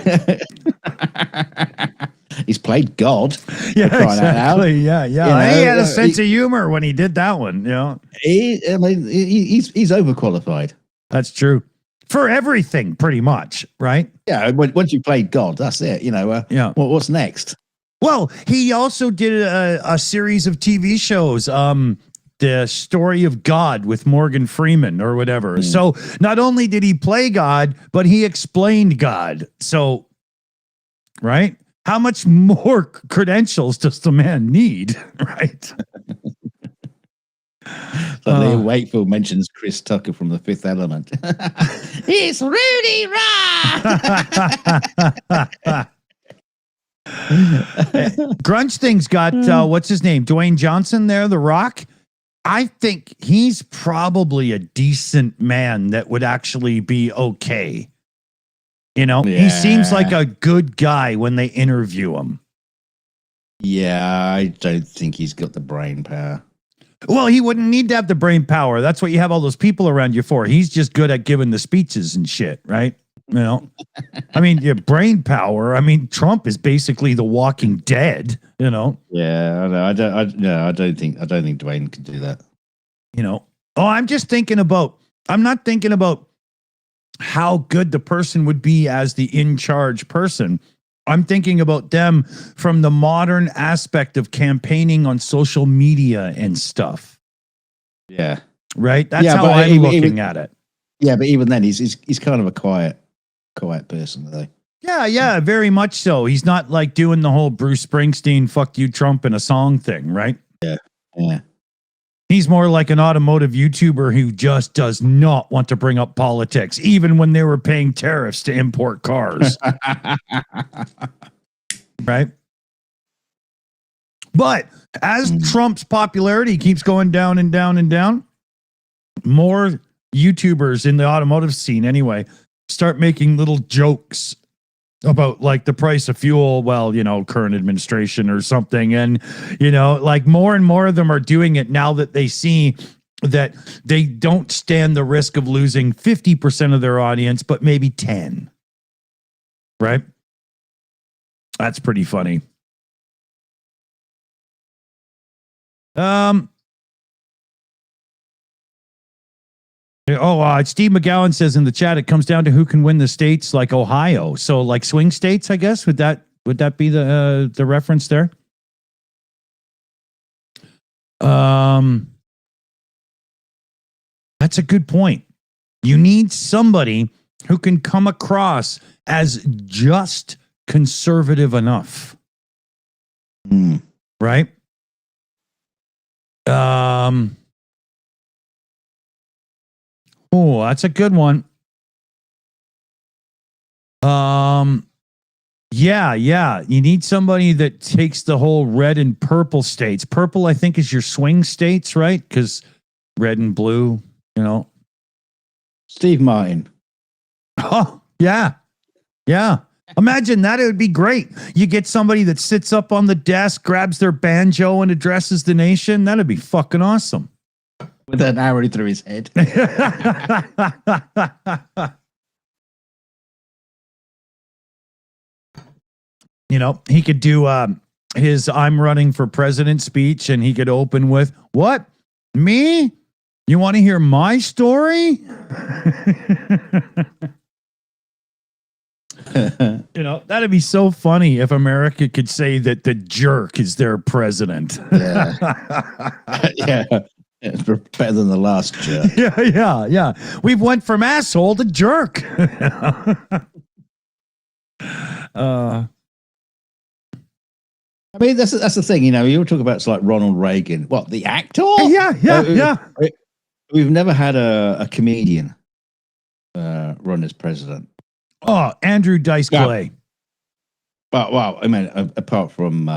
He's played God. Yeah, exactly. Yeah. He had a sense of humor when he did that one. You know, he's overqualified. That's true for everything, pretty much, right? Yeah. Once you played God, that's it. Yeah. What's next? Well, he also did a series of TV shows. The Story of God with Morgan Freeman or whatever. So not only did he play God, but he explained God. So, right? How much more credentials does the man need, right? Liam Wakefield mentions Chris Tucker from The Fifth Element. It's Rudy Ra! Grunge Thing's got, what's his name? Dwayne Johnson there, The Rock. I think he's probably a decent man that would actually be okay. You know, he seems like a good guy when they interview him. Yeah, I don't think he's got the brain power. Well, he wouldn't need to have the brain power. That's what you have all those people around you for. He's just good at giving the speeches and shit, right? You know, I mean, your brain power. I mean, Trump is basically the Walking Dead. You know. Yeah, I know. I don't think Dwayne can do that. You know. Oh, I'm just thinking about. I'm not thinking about how good the person would be as the in charge person. I'm thinking about them from the modern aspect of campaigning on social media and stuff. Yeah. Right. That's how I'm looking at it. Yeah, but even then, he's kind of a quiet person, though. Yeah, very much so. He's not like doing the whole Bruce Springsteen "fuck you, Trump" in a song thing, right? Yeah. He's more like an automotive YouTuber who just does not want to bring up politics, even when they were paying tariffs to import cars. Right? But as Trump's popularity keeps going down and down and down, more YouTubers in the automotive scene anyway start making little jokes about like the price of fuel, well, you know, current administration or something. And, you know, like more and more of them are doing it now that they see that they don't stand the risk of losing 50% of their audience, but maybe 10. Right? That's pretty funny. Steve McGowan says in the chat, it comes down to who can win the states like Ohio. So like swing states, I guess. Would that be the reference there? That's a good point. You need somebody who can come across as just conservative enough. Right? Oh, that's a good one. Yeah. You need somebody that takes the whole red and purple states. Purple, I think, is your swing states, right? Because red and blue, you know. Steve Martin. Oh, yeah. Imagine that. It would be great. You get somebody that sits up on the desk, grabs their banjo, and addresses the nation. That'd be fucking awesome. With an arrow through his head. You know, he could do his "I'm running for president" speech, and he could open with, "What? Me? You want to hear my story?" You know, that'd be so funny if America could say that the jerk is their president. Yeah. It's better than the last jerk. Yeah. We've went from asshole to jerk. I mean, that's the thing, you know. You talk about it's like Ronald Reagan, what the actor? Yeah. We've never had a comedian run as president. Oh, Andrew Dice Clay. Well, I mean, apart from,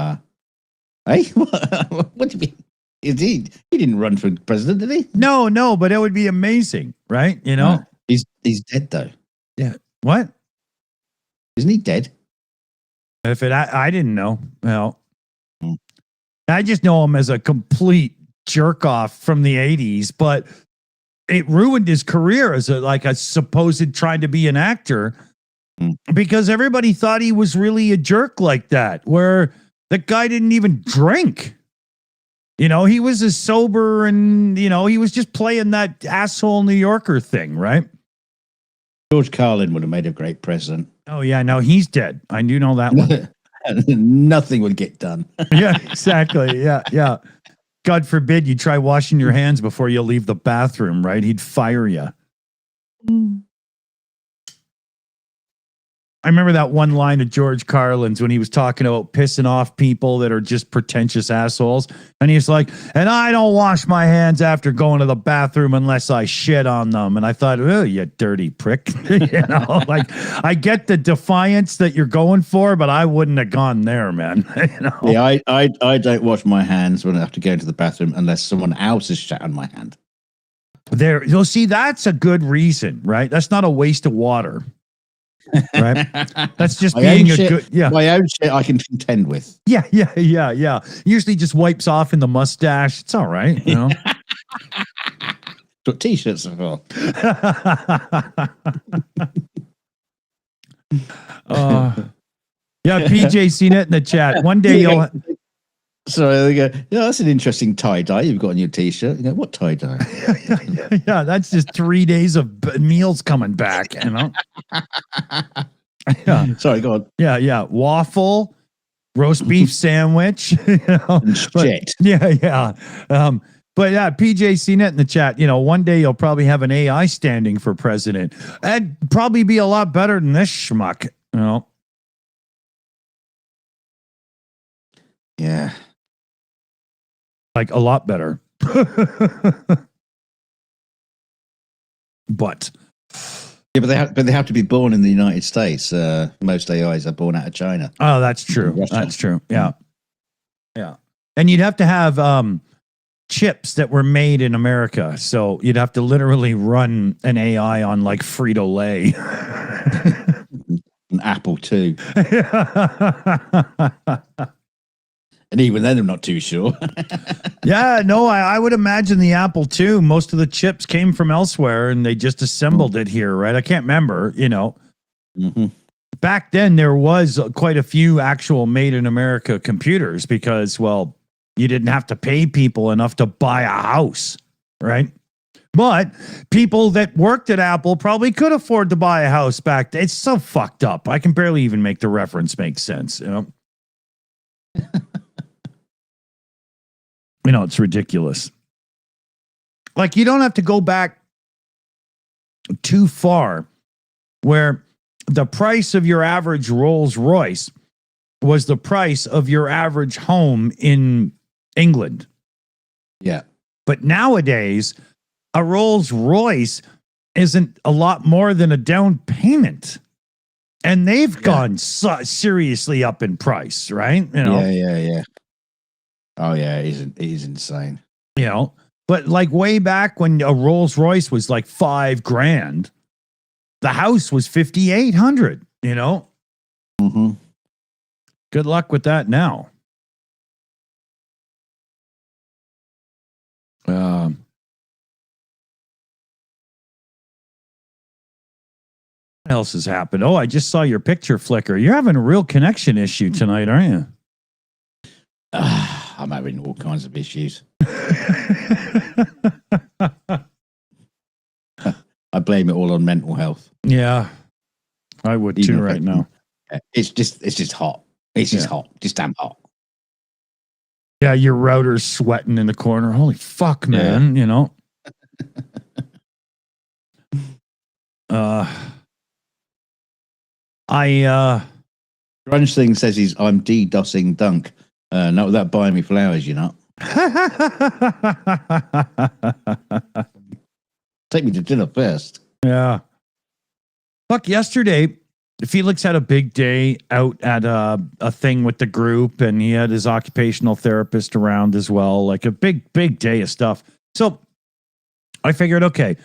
hey, what do you mean? He didn't run for president, did he? No, but it would be amazing, right? You know, he's dead though. Yeah. What? Isn't he dead? I didn't know. Well, I just know him as a complete jerk off from the 80s, but it ruined his career as a supposed trying to be an actor because everybody thought he was really a jerk like that, where the guy didn't even drink. You know, he was as sober and, you know, he was just playing that asshole New Yorker thing, right? George Carlin would have made a great president. Oh, yeah. No, he's dead. I do know that one. Nothing would get done. Yeah, exactly. Yeah. God forbid you try washing your hands before you leave the bathroom, right? He'd fire you. I remember that one line of George Carlin's when he was talking about pissing off people that are just pretentious assholes. And he's like, and I don't wash my hands after going to the bathroom unless I shit on them. And I thought, oh, you dirty prick. You know, like I get the defiance that you're going for, but I wouldn't have gone there, man. You know? Yeah, I don't wash my hands when I have to go into the bathroom unless someone else has shat on my hand. There, you'll see, that's a good reason, right? That's not a waste of water. Right, that's just being a good. Yeah, my own shit I can contend with. Yeah. Usually just wipes off in the mustache. It's all right, you know. What t-shirts are for? Yeah, PJ seen it in the chat. One day you'll. So there you go. Yeah, that's an interesting tie-dye you've got on your t-shirt. You know, what tie-dye? Yeah, that's just 3 days of meals coming back, you know. Yeah. Sorry, go on. Yeah. Waffle, roast beef sandwich. You know? Shit. Yeah. But yeah, PJ seen it in the chat. You know, one day you'll probably have an AI standing for president. That'd probably be a lot better than this schmuck, you know. Yeah. Like a lot better. But yeah, but they have to be born in the United States. Most AIs are born out of China. Oh, that's true. That's true. Yeah. And you'd have to have chips that were made in America. So you'd have to literally run an AI on like Frito-Lay. An Apple too. And even then, I'm not too sure. Yeah, no, I would imagine the Apple II, most of the chips came from elsewhere and they just assembled it here, right? I can't remember, you know. Mm-hmm. Back then, there was quite a few actual made in America computers because, well, you didn't have to pay people enough to buy a house, right? But people that worked at Apple probably could afford to buy a house back then. It's so fucked up. I can barely even make the reference make sense, you know. You know, it's ridiculous. Like, you don't have to go back too far where the price of your average Rolls Royce was the price of your average home in England. Yeah. But nowadays, a Rolls Royce isn't a lot more than a down payment. And they've gone seriously up in price, right? You know? Yeah. Oh yeah, it is insane. You know, but like way back when a Rolls Royce was like $5,000, the house was 5,800. You know, Good luck with that now. What else has happened? Oh, I just saw your picture flicker. You're having a real connection issue tonight, aren't you? I'm having all kinds of issues. I blame it all on mental health. Yeah, I would too right now. It's just hot. It's just hot. Just damn hot. Yeah, your router's sweating in the corner. Holy fuck, man. You know? Grunge thing says I'm DDoSing Dunk. Not without buying me flowers, you know. Take me to dinner first. Yeah. Fuck, yesterday, Felix had a big day out at a thing with the group, and he had his occupational therapist around as well. Like a big day of stuff. So I figured, okay,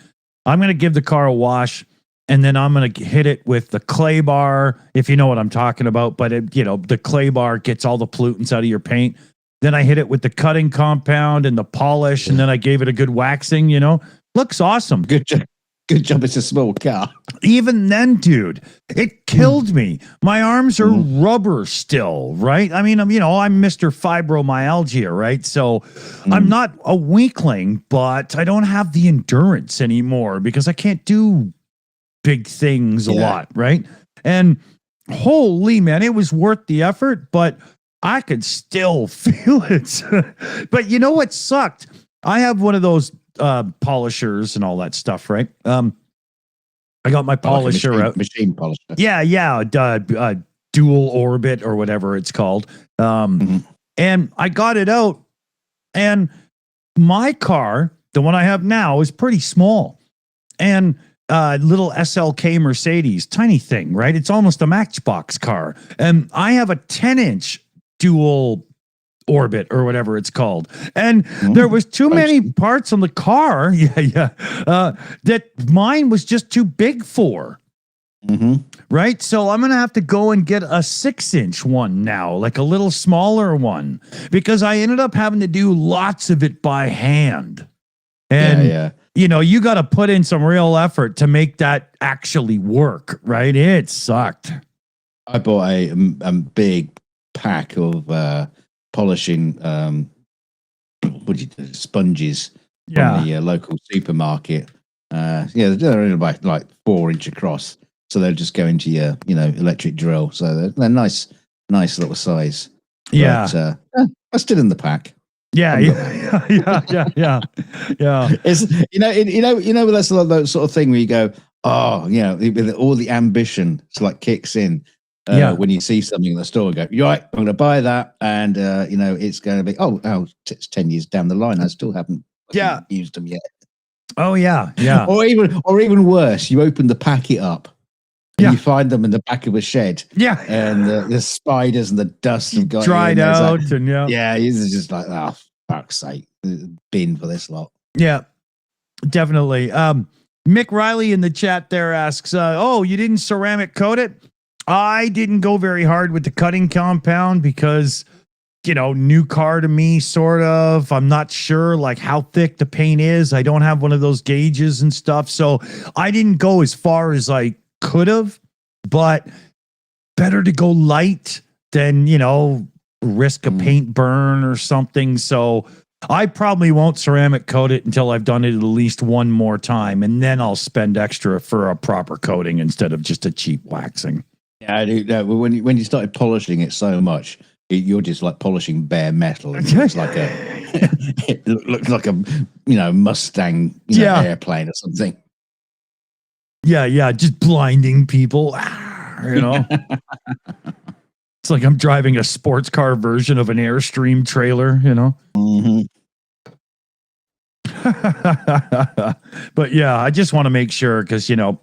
I'm going to give the car a wash, and then I'm going to hit it with the clay bar, if you know what I'm talking about. But, the clay bar gets all the pollutants out of your paint. Then I hit it with the cutting compound and the polish, and then I gave it a good waxing, Looks awesome. Good job. Good job. It's a small car. Even then, dude, it killed me. My arms are rubber still, right? I mean, I'm Mr. Fibromyalgia, right? So I'm not a weakling, but I don't have the endurance anymore because I can't do big things a lot, right? And holy man, it was worth the effort, but I could still feel it. But you know what sucked? I have one of those polishers and all that stuff, right? I got my polisher out. Machine polisher. Yeah. Dual orbit or whatever it's called. And I got it out, and my car, the one I have now, is pretty small. And little SLK Mercedes, tiny thing, right? It's almost a Matchbox car. And I have a 10-inch dual orbit or whatever it's called. And there was too many parts on the car. That mine was just too big for. Right. So I'm going to have to go and get a 6-inch one now, like a little smaller one, because I ended up having to do lots of it by hand. And, you got to put in some real effort to make that actually work. Right. It sucked. I bought a big pack of polishing sponges from the local supermarket. They're only about like 4-inch across, so they'll just go into your electric drill. So they're nice little size. But, I'm still in the pack. Yeah. It's that's that sort of thing where you go, with all the ambition kicks in. When you see something in the store, go, you're right, I'm going to buy that, and it's going to be it's 10 years down the line. I still haven't used them yet. Oh yeah. or even worse, you open the packet up and you find them in the back of a shed. Yeah, and the spiders and the dust have got dried out, and it's just like, oh, fuck's sake, bin for this lot. Yeah, definitely. Mick Riley in the chat there asks, you didn't ceramic coat it? I didn't go very hard with the cutting compound because, new car to me, sort of. I'm not sure how thick the paint is. I don't have one of those gauges and stuff. So I didn't go as far as I could have, but better to go light than, risk a paint burn or something. So I probably won't ceramic coat it until I've done it at least one more time. And then I'll spend extra for a proper coating instead of just a cheap waxing. Yeah, I do. No, when you started polishing it so much, you're just like polishing bare metal. It looks like it looks like a Mustang airplane or something. Yeah, just blinding people. It's like I'm driving a sports car version of an Airstream trailer. But I just want to make sure because I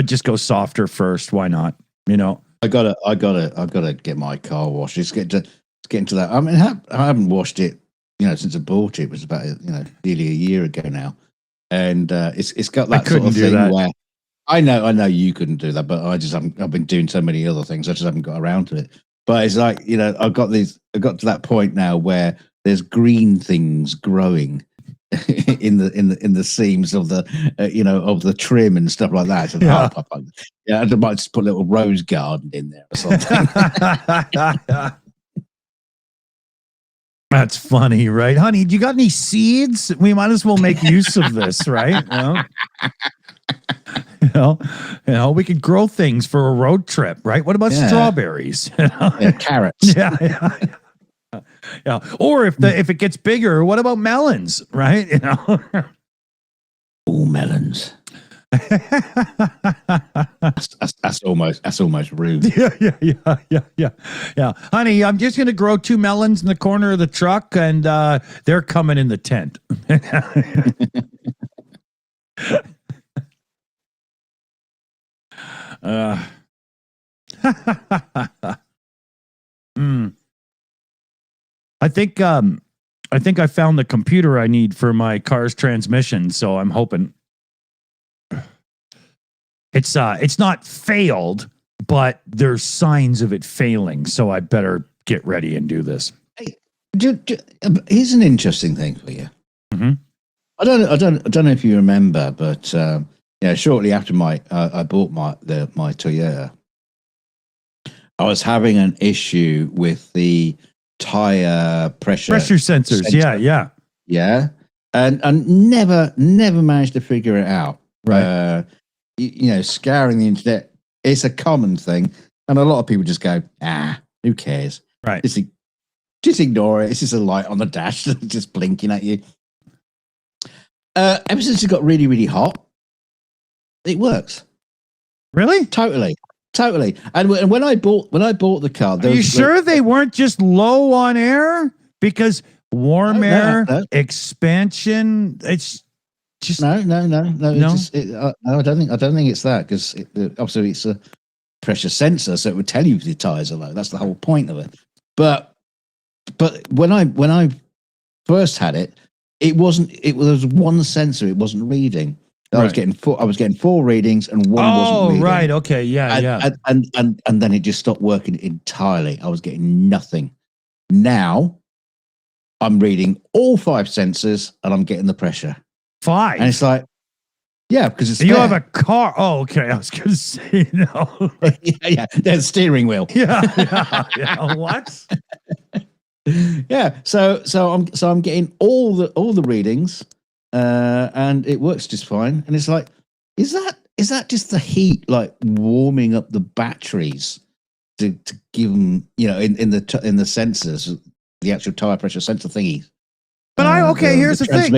just go softer first. Why not? I gotta get my car washed. Just get into that. I mean, I haven't washed it, since I bought it. It was about nearly a year ago now, and it's got that sort of thing where I know you couldn't do that, but I've been doing so many other things. I just haven't got around to it. But it's like I got to that point now where there's green things growing in the seams of the of the trim and stuff like that. So I might just put a little rose garden in there or something. That's funny, right, honey? Do you got any seeds? We might as well make use of this, right? We could grow things for a road trip, right? What about strawberries? Carrots. Yeah. Or if it gets bigger, what about melons, right? Oh, melons. That's almost rude. Yeah. Honey, I'm just gonna grow 2 melons in the corner of the truck, and they're coming in the tent. Mm. I think I found the computer I need for my car's transmission, so I'm hoping it's not failed, but there's signs of it failing, so I better get ready and do this. Hey, here's an interesting thing for you. Mm-hmm. I don't know if you remember, but shortly after I bought my Toyota, I was having an issue with the tire pressure sensors. Sensor. Yeah, and never managed to figure it out. Right. Scouring the internet, it's a common thing, and a lot of people just go, who cares? Right. Just ignore it. It's just a light on the dash just blinking at you. Ever since it got really, really hot, it works. Really? Totally. And when I bought the car, are you sure they weren't just low on air? Because warm air expansion, it's just no. I don't think it's that, because obviously it's a pressure sensor, so it would tell you if the tires are low. That's the whole point of it. But when I first had it, it wasn't. It was one sensor. It wasn't reading. I was getting 4 readings, and one wasn't reading. Right. Okay. Yeah. And then it just stopped working entirely. I was getting nothing. Now I'm reading all 5 sensors, and I'm getting the pressure. 5. And it's like, yeah, because it's you have a car. Oh, okay. I was going to say no. yeah. There's a steering wheel. Yeah. What? Yeah. So I'm getting all the readings. And it works just fine. And it's like, is that just the heat, like warming up the batteries to give them, in the sensors, the actual tire pressure sensor thingies? But here's the thing.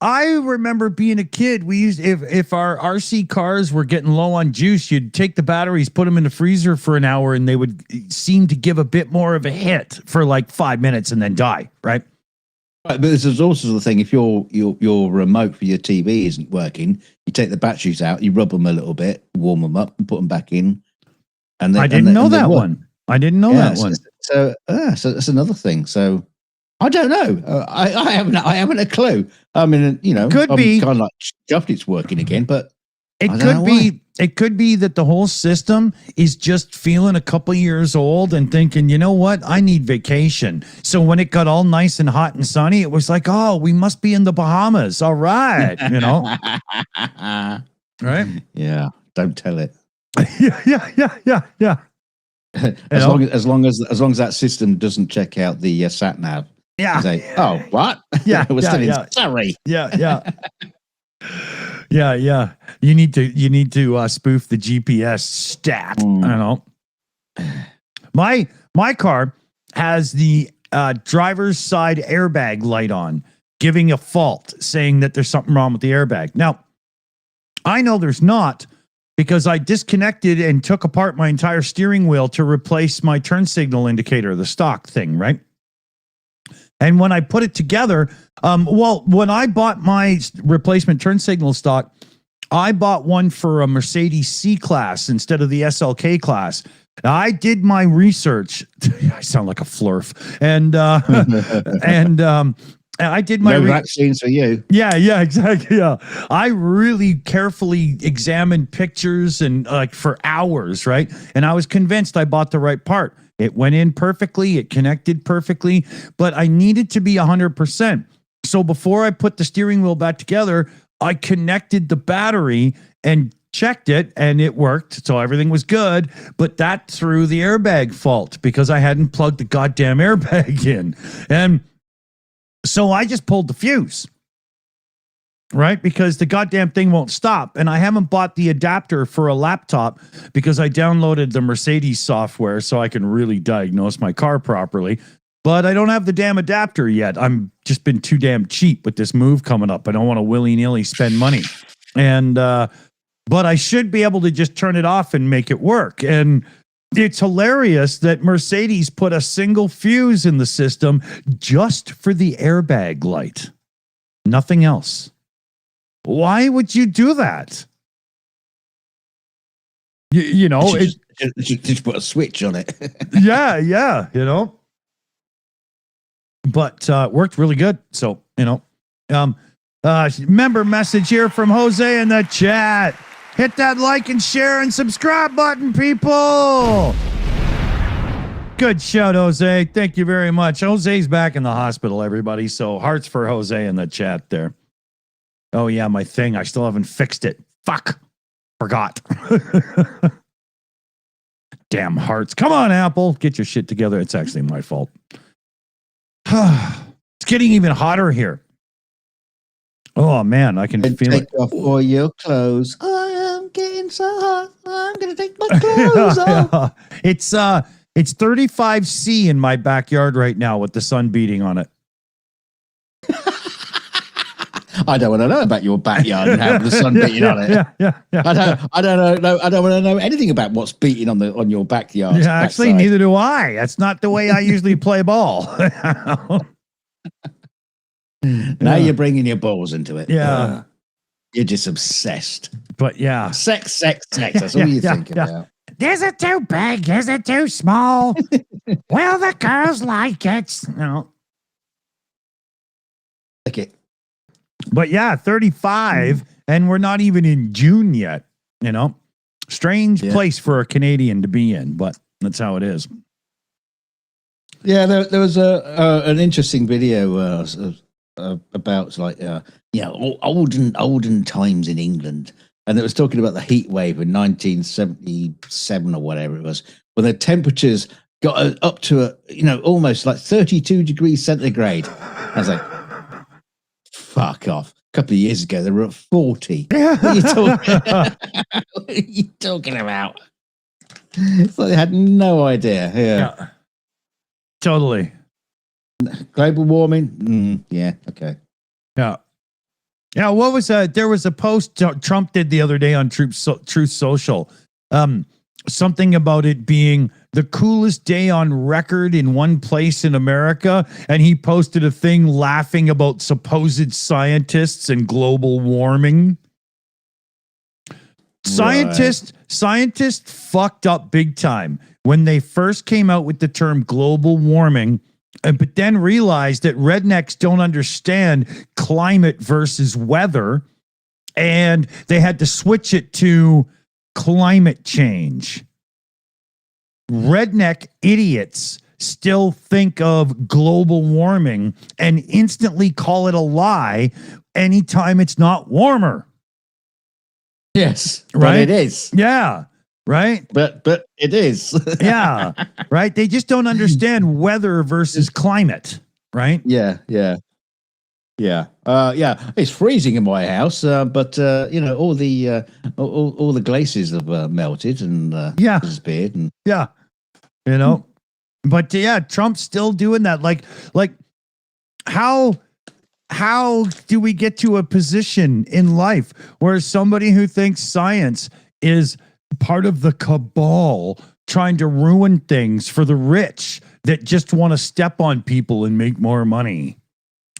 I remember being a kid. We used if our RC cars were getting low on juice, you'd take the batteries, put them in the freezer for an hour, and they would seem to give a bit more of a hit for like 5 minutes and then die. Right. Right, but this is also the thing. If your remote for your TV isn't working, you take the batteries out, you rub them a little bit, warm them up, and put them back in. And I didn't know that one. I didn't know that one. So that's another thing. So I don't know. I haven't a clue. I mean, could be kind of like chuffed it's working again, but it could be that the whole system is just feeling a couple years old and thinking, you know what, I need vacation. So when it got all nice and hot and sunny, it was like, oh, we must be in the Bahamas. All right, right? Yeah, don't tell it. Yeah. As long as that system doesn't check out the sat nav. Yeah. Say, oh, what? Yeah. We're still in Surrey. Yeah. Yeah. You need to spoof the GPS stat. I don't know. My car has the driver's side airbag light on, giving a fault, saying that there's something wrong with the airbag. Now, I know there's not, because I disconnected and took apart my entire steering wheel to replace my turn signal indicator, the stock thing, right? And when I put it together, when I bought my replacement turn signal stock, I bought one for a Mercedes C-Class instead of the SLK class. I did my research. I sound like a flurf. And I did my vaccines for you. Yeah, exactly. Yeah. I really carefully examined pictures and for hours, right? And I was convinced I bought the right part. It went in perfectly, it connected perfectly, but I needed to be 100%. So before I put the steering wheel back together, I connected the battery and checked it, and it worked. So everything was good, but that threw the airbag fault because I hadn't plugged the goddamn airbag in. And so I just pulled the fuse, right? Because the goddamn thing won't stop. And I haven't bought the adapter for a laptop because I downloaded the Mercedes software so I can really diagnose my car properly. But I don't have the damn adapter yet. I'm just been too damn cheap with this move coming up. I don't want to willy-nilly spend money. And but I should be able to just turn it off and make it work. And it's hilarious that Mercedes put a single fuse in the system just for the airbag light. Nothing else. Why would you do that? You know, just put a switch on it. yeah, you know. But worked really good. So, you know, member message here from Jose in the chat. Hit that like and share and subscribe button, people. Good shout, Jose. Thank you very much. Jose's back in the hospital, everybody. So hearts for Jose in the chat there. Oh, yeah, my thing. I still haven't fixed it. Fuck. Forgot. Damn hearts. Come on, Apple. Get your shit together. It's actually my fault. It's getting even hotter here. Oh, man. I can feel take it. off all your clothes. I am getting so hot. I'm going to take my clothes off. Yeah. It's 35C in my backyard right now with the sun beating on it. I don't want to know about your backyard and how the sun beating on it. Yeah. I don't know. I don't want to know anything about what's beating on your backyard. Yeah, actually, neither do I. That's not the way I usually play ball. Now you're bringing your balls into it. Yeah. You're just obsessed. But yeah. Sex. That's all you think about. Is it too big? Is it too small? Well, the girls like it. No. Like it. But yeah, 35, and we're not even in June yet. You know, strange place for a Canadian to be in, but that's how it is. Yeah, there was an interesting video about like olden times in England, and it was talking about the heat wave in 1977 or whatever it was, when the temperatures got up to almost like 32 degrees centigrade. I was like, fuck off. A couple of years ago, they were at 40. What are you talking about? It's like they had no idea. Yeah. Totally. Global warming? Yeah, okay. Yeah. Yeah, what was there was a post Trump did the other day on Truth Social. Something about it being the coolest day on record in one place in America, and he posted a thing laughing about supposed scientists and global warming. Scientists fucked up big time when they first came out with the term global warming, but then realized that rednecks don't understand climate versus weather, and they had to switch it to climate change. Redneck idiots still think of global warming and instantly call it a lie anytime it's not warmer. Yes, right. But it is. Yeah, right. But it is. Yeah, right. They just don't understand weather versus climate, right? Yeah. It's freezing in my house, but all the glaciers have melted and disappeared. And but Trump's still doing that. Like how do we get to a position in life where somebody who thinks science is part of the cabal trying to ruin things for the rich that just want to step on people and make more money?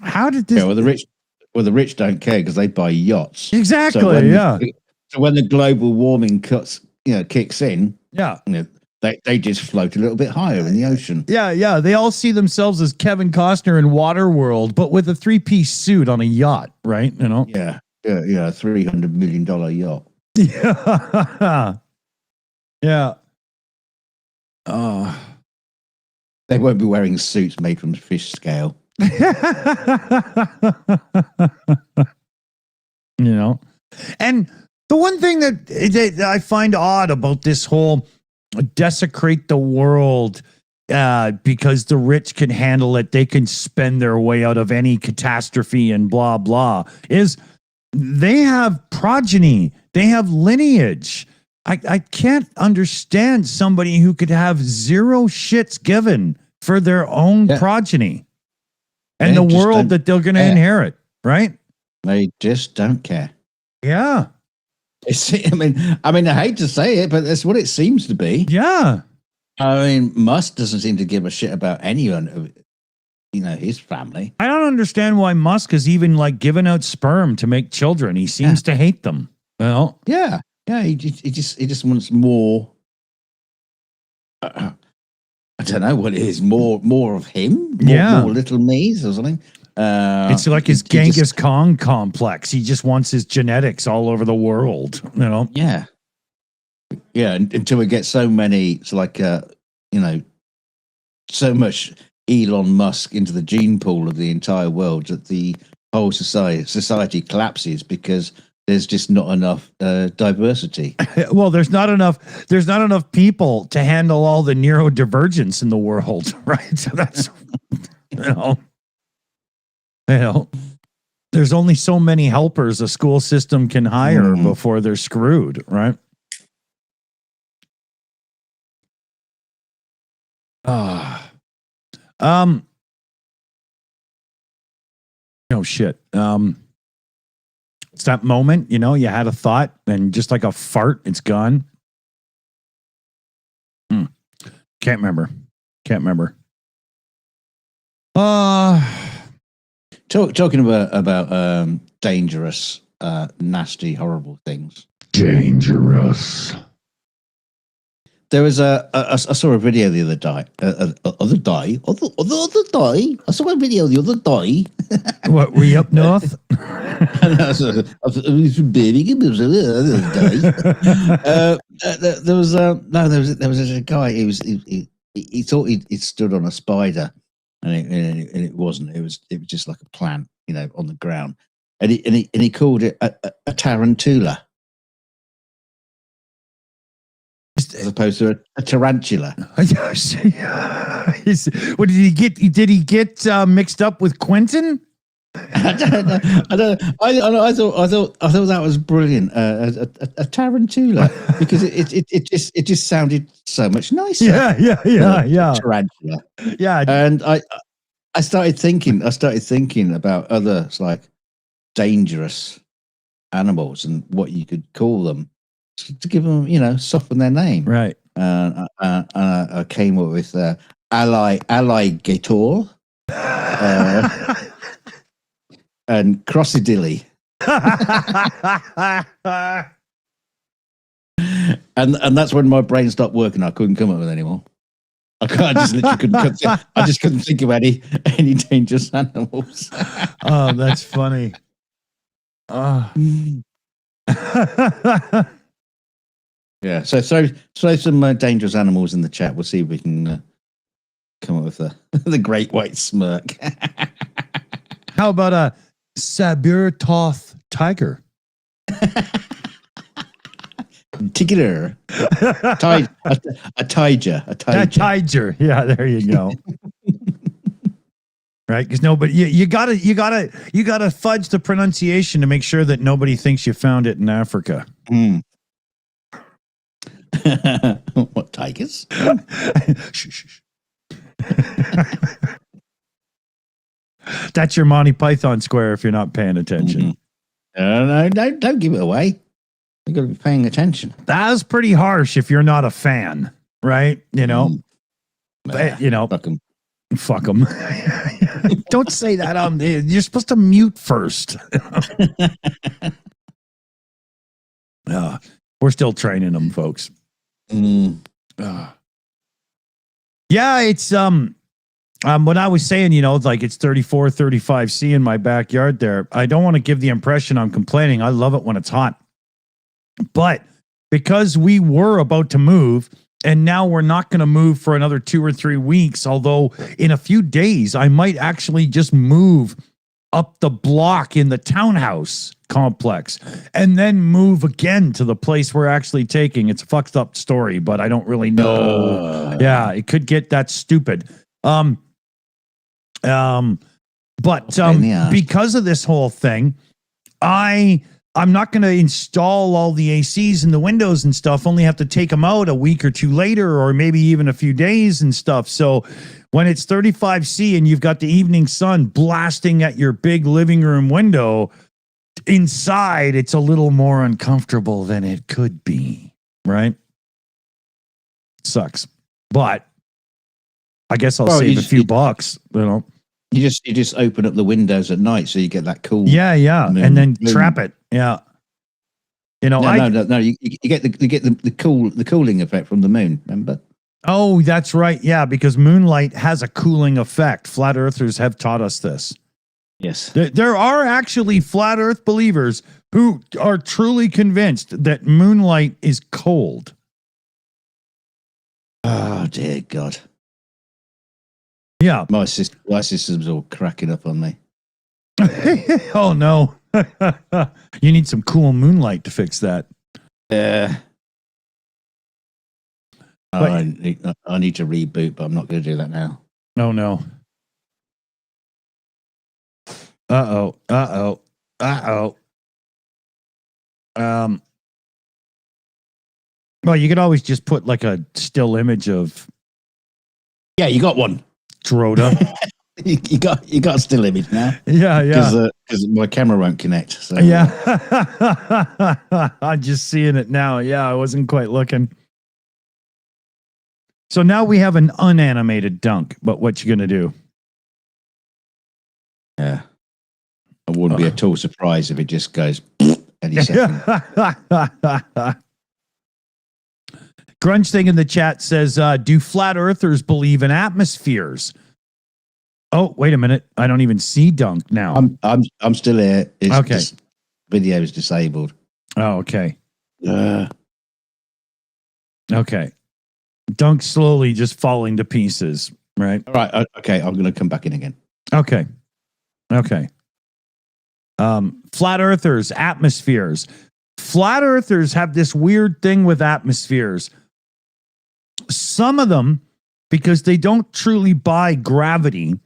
How did this? Yeah, the rich don't care because they buy yachts. Exactly. So when the global warming kicks in, they just float a little bit higher in the ocean. Yeah. They all see themselves as Kevin Costner in Waterworld, but with a 3-piece suit on a yacht, right? Yeah. $300 million yacht. Yeah. They won't be wearing suits made from fish scale. And the one thing that I find odd about this whole desecrate the world because the rich can handle it, they can spend their way out of any catastrophe and blah blah, is they have progeny, they have lineage. I can't understand somebody who could have zero shits given for their own progeny and the world that they're going to inherit, right? They just don't care. Yeah. I mean, I hate to say it, but that's what it seems to be. Yeah. I mean, Musk doesn't seem to give a shit about anyone, his family. I don't understand why Musk has even like given out sperm to make children. He seems to hate them. Well, yeah. He just wants more. I don't know what it is. More of him. More little me's or something. It's like his Genghis Khan complex. He just wants his genetics all over the world. Yeah. Yeah. Until we get so many, it's like so much Elon Musk into the gene pool of the entire world that the whole society collapses because there's just not enough diversity. Well, there's not enough people to handle all the neurodivergence in the world, right? So that's there's only so many helpers a school system can hire before they're screwed, right? No shit. It's that moment, you had a thought and just like a fart, it's gone. Can't remember. Talking about dangerous, nasty, horrible things. Dangerous. There was I saw a video the other day. Other day. I saw a video the other day. What, were you up north? I was from Birmingham the other day. There was a guy. He thought he'd stood on a spider, and it wasn't. It was just like a plant, on the ground, and he called it a tarantula. As opposed to a tarantula. What did he get? Did he get mixed up with Quentin? I don't know. I thought that was brilliant. A tarantula, because it just sounded so much nicer. Yeah. Tarantula. Yeah. And I started thinking about other like dangerous animals and what you could call them to give them, soften their name. Right. I came up with alligator and crocodile. and that's when my brain stopped working. I couldn't come up with any more. I just literally couldn't. I just couldn't think of any dangerous animals. Oh, that's funny. Yeah, so some dangerous animals in the chat. We'll see if we can come up with the great white smirk. How about a saber-toothed tiger? Tiger. A tiger. A tiger. Yeah, there you go. Right, because nobody you gotta fudge the pronunciation to make sure that nobody thinks you found it in Africa. What, tigers? Shh. That's your Monty Python square if you're not paying attention. No, don't give it away. You got to be paying attention. That was pretty harsh if you're not a fan, right? Fuck them. Don't say that. You're supposed to mute first. We're still training them, folks. Yeah, it's when I was saying, like it's 34, 35C in my backyard there, I don't want to give the impression I'm complaining. I love it when it's hot. But because we were about to move and now we're not going to move for another 2 or 3 weeks, although in a few days I might actually just move up the block in the townhouse complex and then move again to the place we're actually taking. It's a fucked up story, but I don't really know. Yeah, it could get that stupid. Because of this whole thing, I'm not going to install all the ACs in the windows and stuff, only have to take them out a week or two later, or maybe even a few days and stuff. So when it's 35C and you've got the evening sun blasting at your big living room window, inside it's a little more uncomfortable than it could be, right? Sucks. But I guess I'll save a few bucks, you know. You just open up the windows at night so you get that cool. Yeah, and then trap it. Yeah. You know, no. You get the cooling effect from the moon. Remember? Oh, that's right. Yeah, because moonlight has a cooling effect. Flat earthers have taught us this. Yes. There are actually flat earth believers who are truly convinced that moonlight is cold. Oh, dear God. Yeah. My system's all cracking up on me. Oh, no. You need some cool moonlight to fix that. Yeah. I need to reboot, but I'm not going to do that now. Oh, no. Uh-oh. Well, you could always just put like a still image of. Yeah, you got one. Droda. you got a still image now. Yeah. Because my camera won't connect. So. Yeah. I'm just seeing it now. Yeah, I wasn't quite looking. So now we have an unanimated dunk, but what you gonna do? Yeah. I wouldn't be at all surprised if it just goes any second. Grunge thing in the chat says, do flat earthers believe in atmospheres? Oh, wait a minute. I don't even see dunk now. I'm still here. Okay. This video is disabled. Oh, okay. Okay. Dunk slowly just falling to pieces, right? All right. Okay. I'm going to come back in again. Okay. Flat earthers, atmospheres. Flat earthers have this weird thing with atmospheres. Some of them, because they don't truly buy gravity,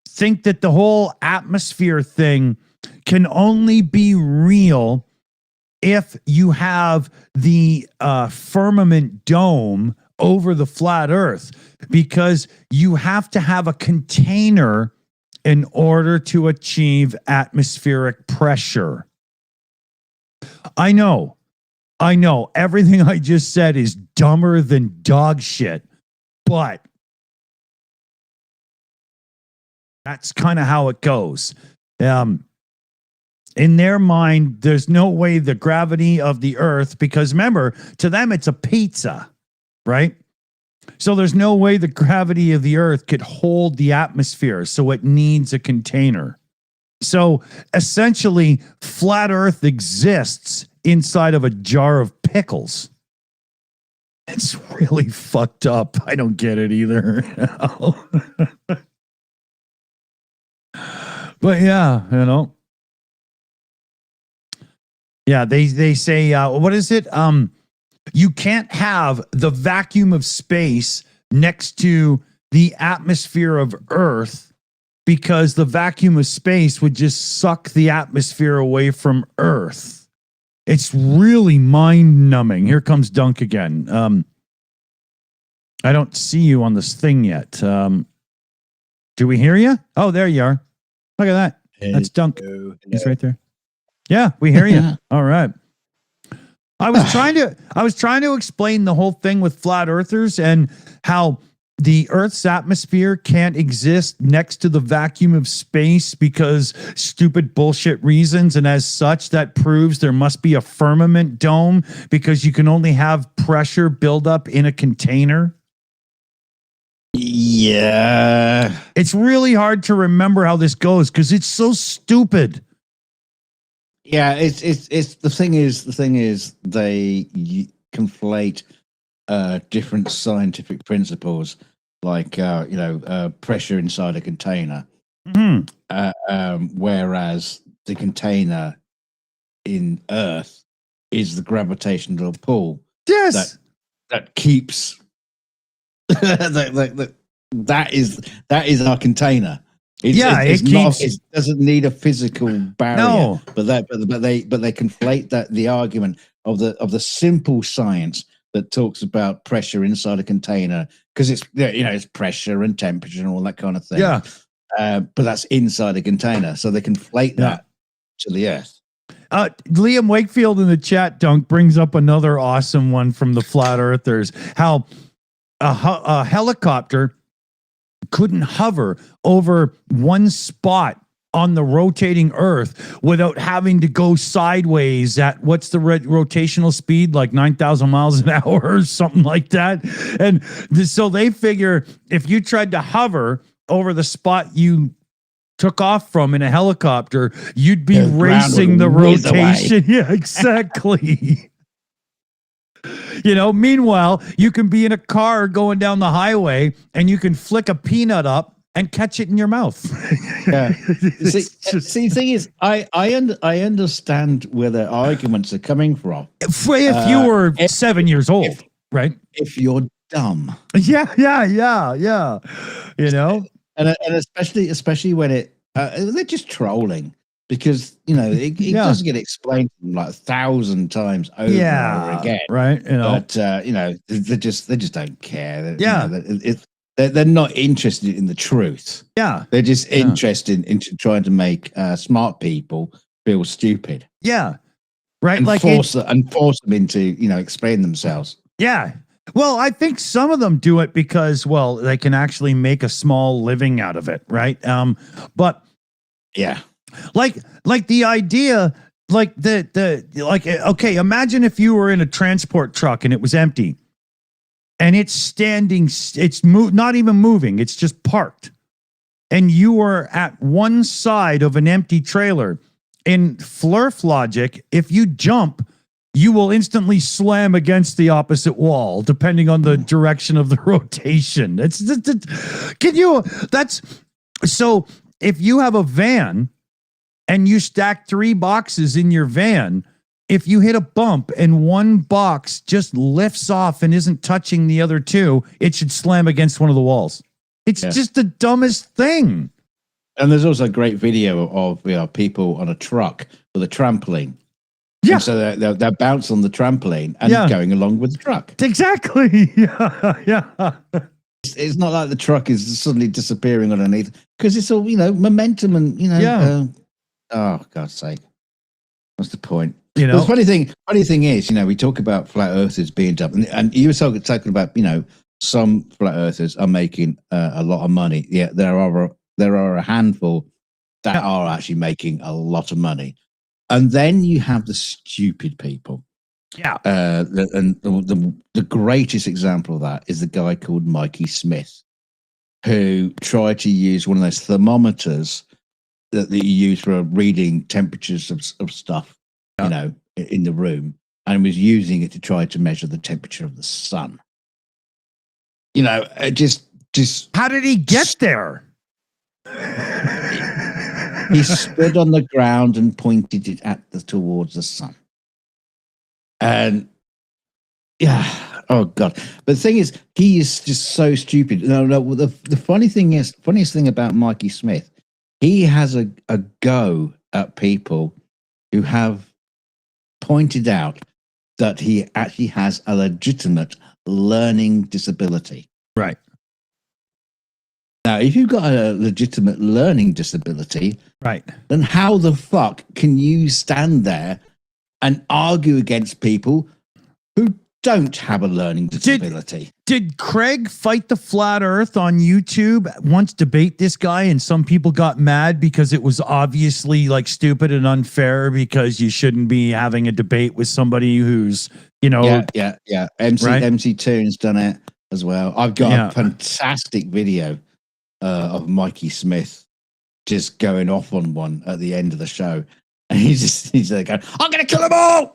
think that the whole atmosphere thing can only be real if you have the firmament dome over the flat earth, because you have to have a container in order to achieve atmospheric pressure. I know. Everything I just said is dumber than dog shit, but that's kind of how it goes. In their mind, there's no way the gravity of the earth, because remember, to them, it's a pizza, right? So there's no way the gravity of the earth could hold the atmosphere. So it needs a container. So essentially, flat earth exists inside of a jar of pickles. It's really fucked up. I don't get it either. But yeah, Yeah, they say, what is it? You can't have the vacuum of space next to the atmosphere of Earth, because the vacuum of space would just suck the atmosphere away from Earth. It's really mind-numbing. Here comes Dunk again. I don't see you on this thing yet. Do we hear you? Oh, there you are. Look at that. That's Dunk. He's right there. Yeah, we hear you. All right. I was trying to explain the whole thing with flat earthers and how the Earth's atmosphere can't exist next to the vacuum of space because stupid bullshit reasons, and as such, that proves there must be a firmament dome, because you can only have pressure buildup in a container. Yeah. It's really hard to remember how this goes because it's so stupid. Yeah, it's the thing is they conflate different scientific principles, like pressure inside a container, whereas the container in Earth is the gravitational pull. Yes, that keeps that is our container. It doesn't need a physical barrier. No. But they conflate the argument of the simple science that talks about pressure inside a container, because it's pressure and temperature and all that kind of thing. Yeah. But that's inside a container, so they conflate that to the Earth. Liam Wakefield in the chat, Dunk, brings up another awesome one from the flat earthers. How a helicopter couldn't hover over one spot on the rotating Earth without having to go sideways at what's the rotational speed, like 9,000 miles an hour or something like that. And so they figure if you tried to hover over the spot you took off from in a helicopter, you'd be racing the rotation. Yeah, exactly. Meanwhile, you can be in a car going down the highway and you can flick a peanut up and catch it in your mouth. Yeah. See, the thing is, I understand where the arguments are coming from. If you were 7 years old, right? If you're dumb. Yeah. And especially when they're just trolling, because it does get explained like 1,000 times over and over again, right? But they just don't care. They're not interested in the truth. Yeah, they're just interested in trying to make smart people feel stupid. Yeah, right. And force them into explain themselves. Yeah. Well, I think some of them do it because, they can actually make a small living out of it, right? But yeah, like the idea, okay, imagine if you were in a transport truck and it was empty, and it's standing, not even moving, it's just parked, and you were at one side of an empty trailer. In Flurf logic, if you jump, you will instantly slam against the opposite wall, depending on the direction of the rotation. So if you have a van and you stack 3 boxes in your van, if you hit a bump and one box just lifts off and isn't touching the other 2, it should slam against one of the walls. It's just the dumbest thing. And there's also a great video of people on a truck with a trampoline. Yeah. And so they're bouncing on the trampoline and going along with the truck. Exactly. Yeah. It's not like the truck is suddenly disappearing underneath, because it's all, momentum and, oh, God's sake. What's the point? The funny thing is, we talk about flat earthers being dumb, and you were talking about, some flat earthers are making a lot of money. Yeah, there are a handful that are actually making a lot of money. And then you have the stupid people. Yeah. And the greatest example of that is the guy called Mikey Smith, who tried to use one of those thermometers that you use for reading temperatures of stuff, in the room, and was using it to try to measure the temperature of the sun. Just how did he get there? He stood on the ground and pointed it towards the sun. And oh God. But the thing is, he is just so stupid. No, the funniest thing about Mikey Smith, he has a go at people who have pointed out that he actually has a legitimate learning disability. Right. Now, if you've got a legitimate learning disability, right, then how the fuck can you stand there and argue against people who don't have a learning disability? Did Craig Fight the Flat Earth on YouTube once debate this guy, and some people got mad because it was obviously stupid and unfair, because you shouldn't be having a debate with somebody who's, Yeah. MC Toon's done it as well. I've got a fantastic video of Mikey Smith just going off on one at the end of the show, and he's like, I'm gonna kill them all,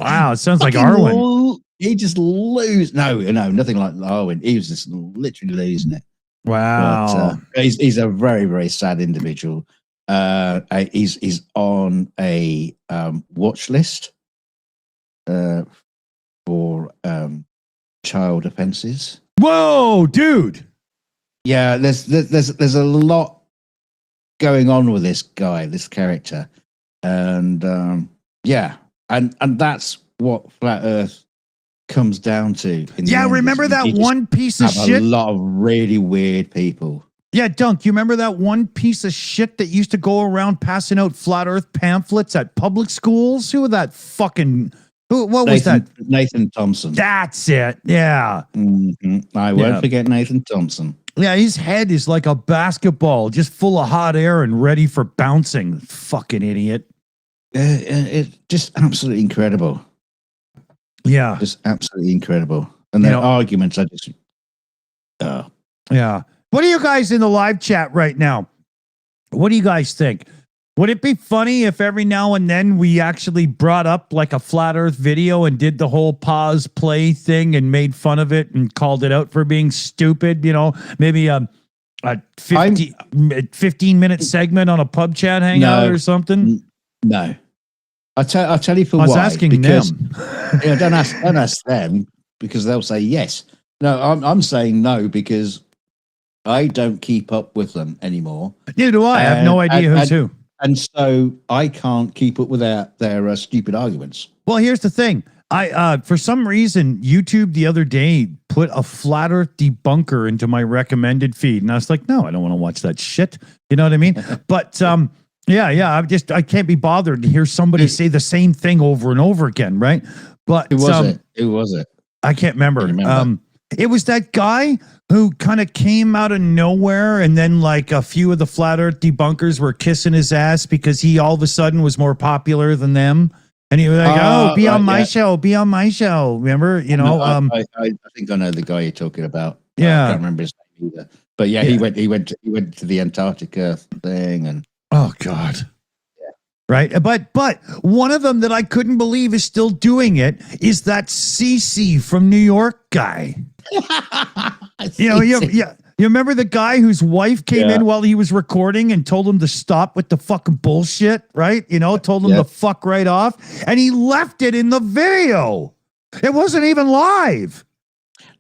wow, it sounds like Arwen. He just lose. No, nothing like Arwen. He was just literally losing it. Wow. But, he's a very, very sad individual. He's on a watch list for child offences. Whoa, dude. Yeah, there's a lot going on with this guy, this character, and and that's what Flat Earth comes down to. Remember that one piece of shit? A lot of really weird people. Yeah, Dunk, you remember that one piece of shit that used to go around passing out flat earth pamphlets at public schools? Who was that fucking what was that? Nathan Thompson. That's it. Yeah. I won't forget Nathan Thompson. Yeah, his head is like a basketball, just full of hot air and ready for bouncing. Fucking idiot. It's just absolutely incredible. Yeah. Just absolutely incredible. And their arguments are just yeah. What are you guys in the live chat right now? What do you guys think? Would it be funny if every now and then we actually brought up like a flat earth video and did the whole pause play thing and made fun of it and called it out for being stupid? You know, maybe a 15-minute segment on a Pubchat hangout or something? No. I'll tell you for why. I was why. asking them. Don't ask them because they'll say yes. No, I'm saying no because I don't keep up with them anymore. Neither do I. I have no idea who's who. And so I can't keep up with their stupid arguments. Well, here's the thing. I for some reason, YouTube the other day put a flat earth debunker into my recommended feed. And I was like, no, I don't want to watch that shit. You know what I mean? But yeah. I can't be bothered to hear somebody say the same thing over and over again, right? But who was it? Who was it? I can't remember. It was that guy who kind of came out of nowhere, and then like a few of the flat earth debunkers were kissing his ass because he all of a sudden was more popular than them. And he was like, be on my show, be on my show. Remember, you know, I think I know the guy you're talking about. Yeah. I can't remember his name either. But yeah, he went to the Antarctica thing and oh God. Right. But one of them that I couldn't believe is still doing it is that CC from New York guy. You remember the guy whose wife came in while he was recording and told him to stop with the fucking bullshit, right? You know, told him to fuck right off. And he left it in the video. It wasn't even live.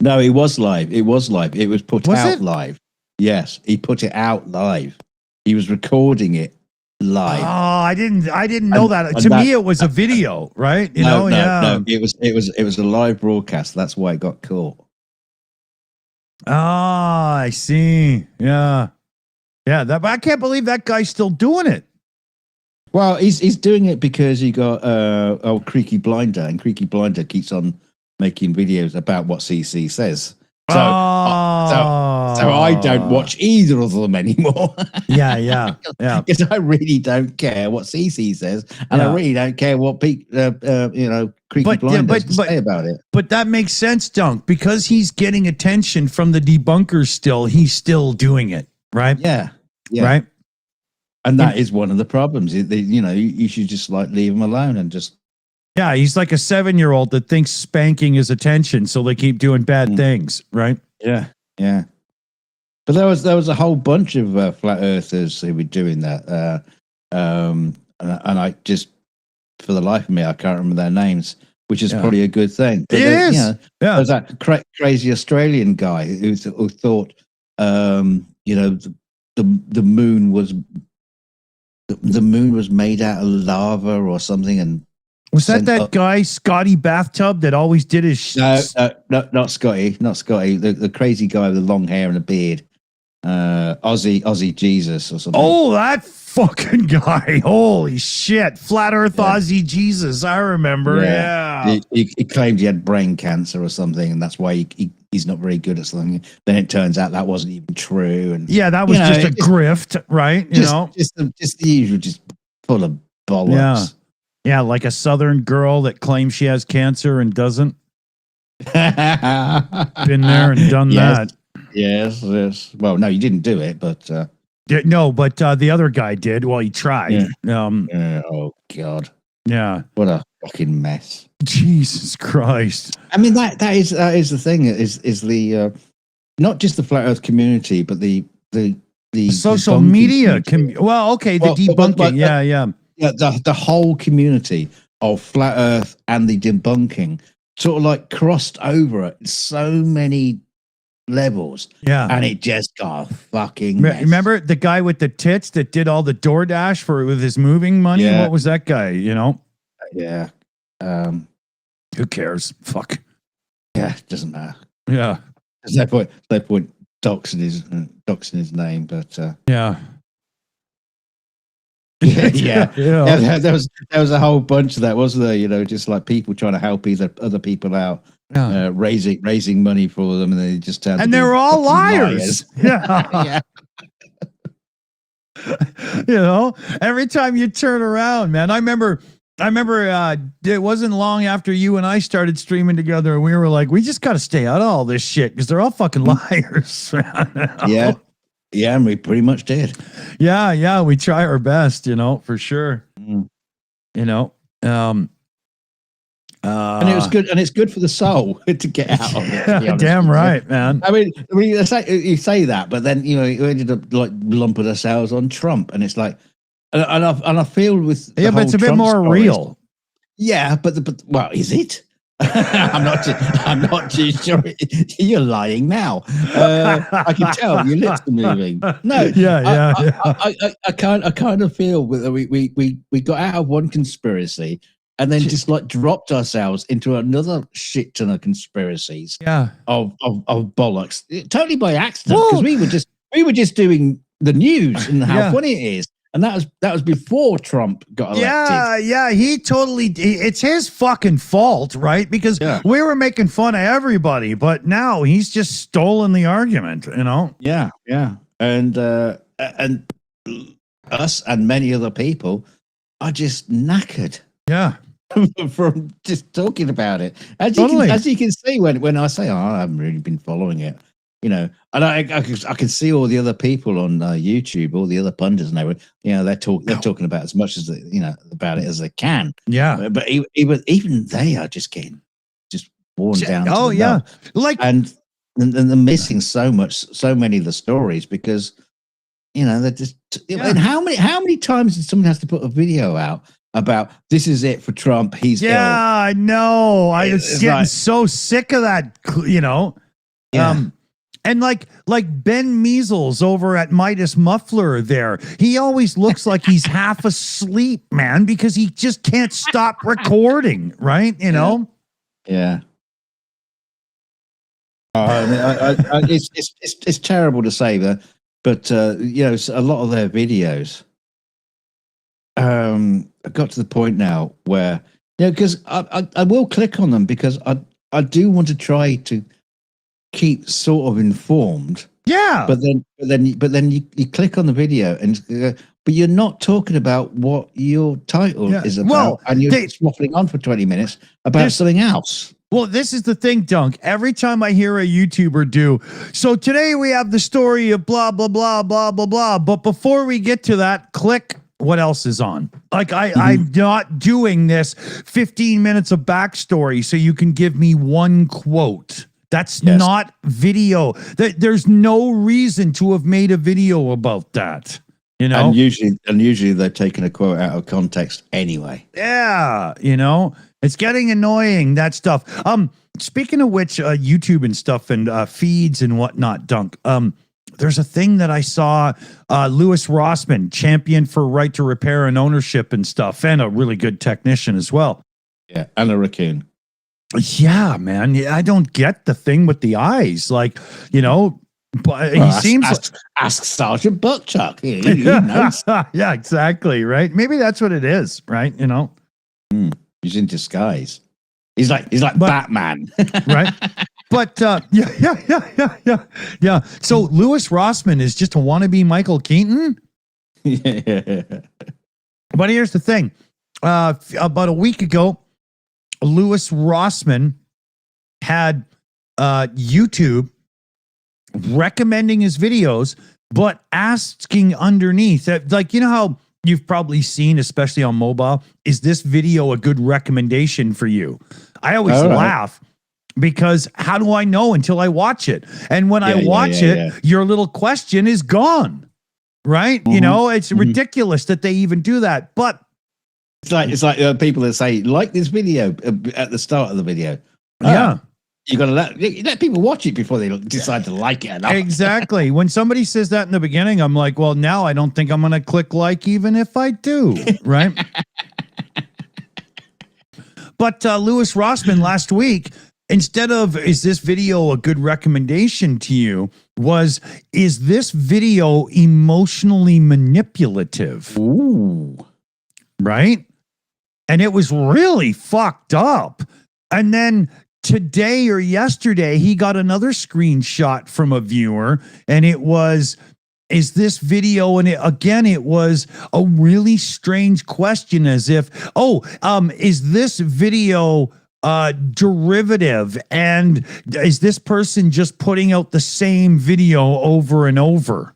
No, it was live. It was live. It was put out it? live. Yes, he put it out live. He was recording it live. Oh, I didn't know that. To me, it was a video, right? No, it was a live broadcast. That's why it got caught. Oh, I see. Yeah. But I can't believe that guy's still doing it. Well, he's doing it because he got old Creaky Blinder, and Creaky Blinder keeps on making videos about what CC says. So I don't watch either of them anymore. Yeah. Because I really don't care what CC says, and I really don't care what Creaky Blinder say about it. But that makes sense, Dunk, because he's getting attention from the debunkers. Still, he's still doing it, right? Yeah. Right. And that is one of the problems. You should just like leave him alone and just. Yeah, he's like a 7-year-old that thinks spanking is attention, so they keep doing bad things, right? Yeah. But there was a whole bunch of flat earthers who were doing that, and I just, for the life of me, I can't remember their names, which is probably a good thing. It is. There's that crazy Australian guy who thought, the moon was made out of lava or something, and. Was that guy, Scotty Bathtub, that always did his... No, not Scotty. The crazy guy with the long hair and a beard. Aussie Jesus or something. Oh, that fucking guy. Holy shit. Flat Earth Aussie Jesus. I remember. Yeah. He claimed he had brain cancer or something, and that's why he's not very good at something. Then it turns out that wasn't even true. And that was just a grift, right? Just the usual, just full of bollocks. Yeah, like a Southern girl that claims she has cancer and doesn't. Been there and done that. Yes. Well, no, you didn't do it, but... no, but the other guy did. Well, he tried. Oh, God. Yeah. What a fucking mess. Jesus Christ. I mean, that is the thing, is the... not just the Flat Earth community, but the social media. Debunking. Yeah. Yeah, the whole community of Flat Earth and the debunking sort of like crossed over at so many levels. Yeah. And it just got fucking mess. Remember the guy with the tits that did all the DoorDash with his moving money? Yeah. What was that guy, Yeah. Who cares? Fuck. Yeah, it doesn't matter. Yeah. There's no point doxing his name, but Yeah. yeah. Yeah. There was a whole bunch of that, wasn't there? You know, just like people trying to help either other people out, Yeah. raising money for them, and they just And they were all liars. Yeah. Yeah. You know, every time you turn around, man. I remember it wasn't long after you and I started streaming together, and we were like, we just got to stay out of all this shit because they're all fucking liars. Yeah. Yeah, and we pretty much did. Yeah, we try our best, you know, for sure. Mm. You know, and it was good, and it's good for the soul to get out of it. To be honest damn with you. right, man. I mean, you say that, but then you ended up like lumping ourselves on Trump, and it's like, and I feel with Yeah, but it's a bit Trump more stories, real. Yeah, but well, is it? I'm not too sure. You're lying now. I can tell your lips are moving. No, Yeah. I kind of feel that we got out of one conspiracy and then just like dropped ourselves into another shit ton of conspiracies. Yeah. Of bollocks, totally by accident, because we were just doing the news and how funny it is. And that was before Trump got elected. Yeah, it's his fucking fault, right? Because we were making fun of everybody, but now he's just stolen the argument, you know? Yeah. And us and many other people are just knackered. Yeah. From just talking about it. As you can see when I say, I haven't really been following it. You know, and I can see all the other people on YouTube, all the other pundits and everything. You know, they're talking about as much as about it as they can. Yeah, but even they are just getting worn down. Oh yeah, like and they're missing so many of the stories because they're just. And how many times did someone have to put a video out about this is it for Trump? He's ill. I know. I was getting so sick of that. You know. Yeah. And like Ben Measles over at Midas Muffler there, he always looks like he's half asleep, man, because he just can't stop recording, right? You know? Yeah. It's terrible to say that, but a lot of their videos got to the point now where because I will click on them because I do want to try to keep sort of informed. Yeah. But then you click on the video and but you're not talking about what your title is about, and you're just waffling on for 20 minutes about something else. Well, this is the thing, Dunk. Every time I hear a YouTuber do, so today we have the story of blah, blah, blah, blah, blah, blah. But before we get to that, click what else is on. Like I'm not doing this 15 minutes of backstory so you can give me one quote. That's not video. There's no reason to have made a video about that. You know, and usually they're taking a quote out of context anyway. Yeah, it's getting annoying, that stuff. Speaking of which, YouTube and stuff and feeds and whatnot, Dunk. There's a thing that I saw. Louis Rossman, champion for right to repair and ownership and stuff, and a really good technician as well. Yeah, and a raccoon. Yeah, man. I don't get the thing with the eyes. Like, but he seems ask Sergeant Pubchat. He knows. Yeah, exactly. Right. Maybe that's what it is. Right. He's in disguise. He's like Batman. Right. But yeah. So Louis Rossman is just a wannabe Michael Keaton. Yeah. But here's the thing. About a week ago, Louis Rossman had YouTube recommending his videos, but asking underneath that, like, how you've probably seen, especially on mobile, is this video a good recommendation for you? I always laugh because how do I know until I watch it? And when I watch it, your little question is gone, right? Mm-hmm. It's ridiculous that they even do that, but it's like people that say like this video at the start of the video. You got to let people watch it before they decide to like it or not. Exactly. When somebody says that in the beginning, I'm like, well, now I don't think I'm going to click like even if I do, right? But Louis Rossman last week, instead of is this video a good recommendation to you, was, is this video emotionally manipulative? Ooh. Right? And it was really fucked up. And then today or yesterday, he got another screenshot from a viewer, and it was, is this video, and it was a really strange question, as if, is this video derivative, and is this person just putting out the same video over and over?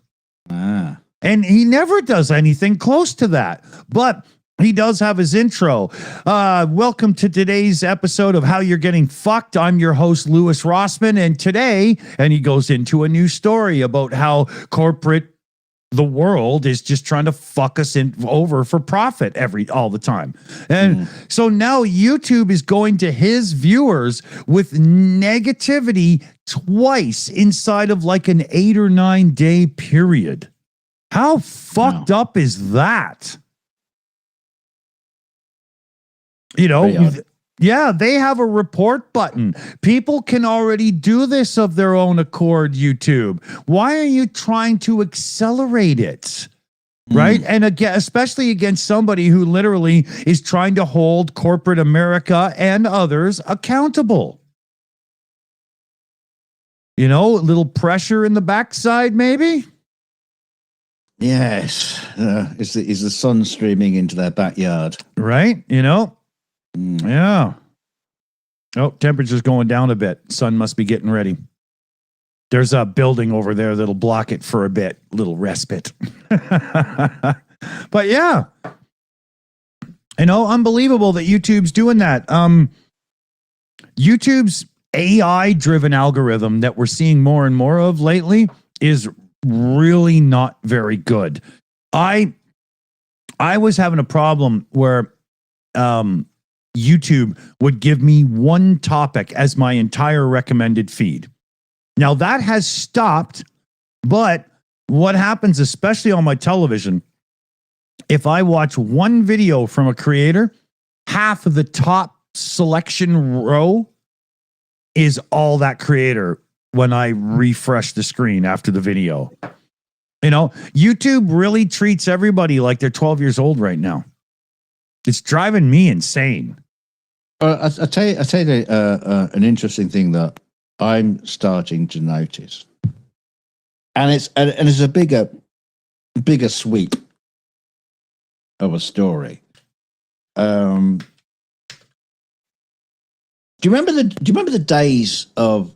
And he never does anything close to that, but he does have his intro. Welcome to today's episode of How You're Getting Fucked. I'm your host, Louis Rossman, and today, and he goes into a new story about how the world is just trying to fuck us over for profit all the time. And so now YouTube is going to his viewers with negativity twice inside of like an 8 or 9 day period. How fucked up is that? You know, yeah, they have a report button. People can already do this of their own accord, YouTube. Why are you trying to accelerate it? Right? And again, especially against somebody who literally is trying to hold corporate America and others accountable. You know, a little pressure in the backside, maybe? Yes. Is the sun streaming into their backyard? Right? You know? Yeah. Oh, temperature's going down a bit. Sun must be getting ready. There's a building over there that'll block it for a bit. Little respite. But yeah. You know, unbelievable that YouTube's doing that. YouTube's AI-driven algorithm that we're seeing more and more of lately is really not very good. I was having a problem where YouTube would give me one topic as my entire recommended feed. Now that has stopped, but what happens, especially on my television, if I watch one video from a creator, half of the top selection row is all that creator when I refresh the screen after the video. You know, YouTube really treats everybody like they're 12 years old right now. It's driving me insane. I'll tell you an interesting thing that I'm starting to notice, and it's a bigger sweep of a story. Do you remember the days of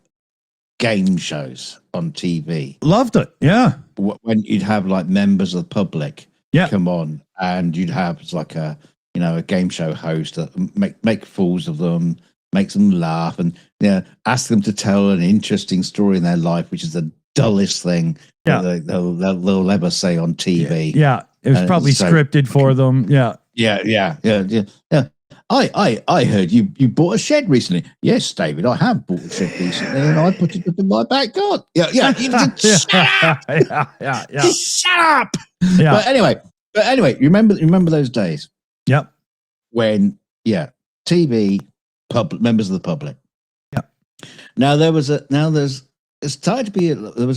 game shows on TV? Loved it. Yeah. When you'd have like members of the public come on, and you'd have like a game show host that make fools of them, makes them laugh, and ask them to tell an interesting story in their life, which is the dullest thing they'll ever say on TV. Yeah, it was probably scripted for them. Yeah. I heard you bought a shed recently. Yes, David, I have bought a shed recently, and I put it in my back garden. Yeah. Shut up. Yeah. Just shut up. Yeah. But anyway, remember those days? Yep. When TV members of the public. Yeah. Now there was a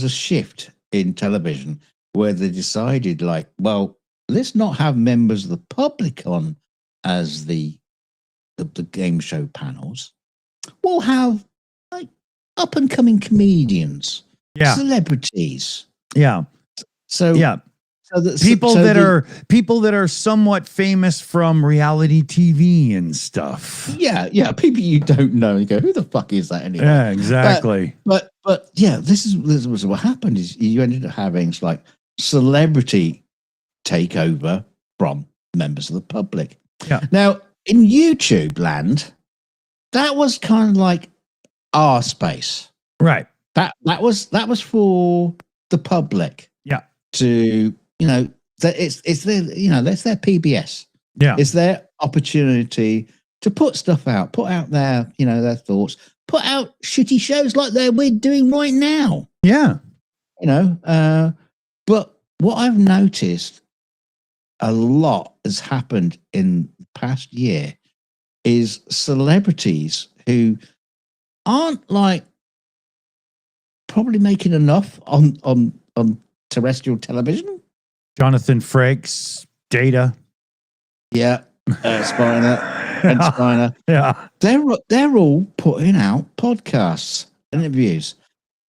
shift in television where they decided, like, well, let's not have members of the public on as the game show panels. We'll have like up and coming comedians, celebrities. Yeah. So people that are somewhat famous from reality TV and stuff. Yeah, people you don't know. You go, who the fuck is that anyway? Yeah, exactly. But this was what happened. Is you ended up having like celebrity takeover from members of the public. Yeah. Now in YouTube land, that was kind of like our space, right? That was for the public. Yeah. To it's their that's their PBS. Yeah. It's their opportunity to put stuff out, put out their their thoughts, put out shitty shows like we're doing right now. Yeah. But what I've noticed a lot has happened in the past year is celebrities who aren't like probably making enough on terrestrial television. Jonathan Frakes, Data. Yeah, Spiner and Spiner. Yeah. They're all putting out podcasts, interviews.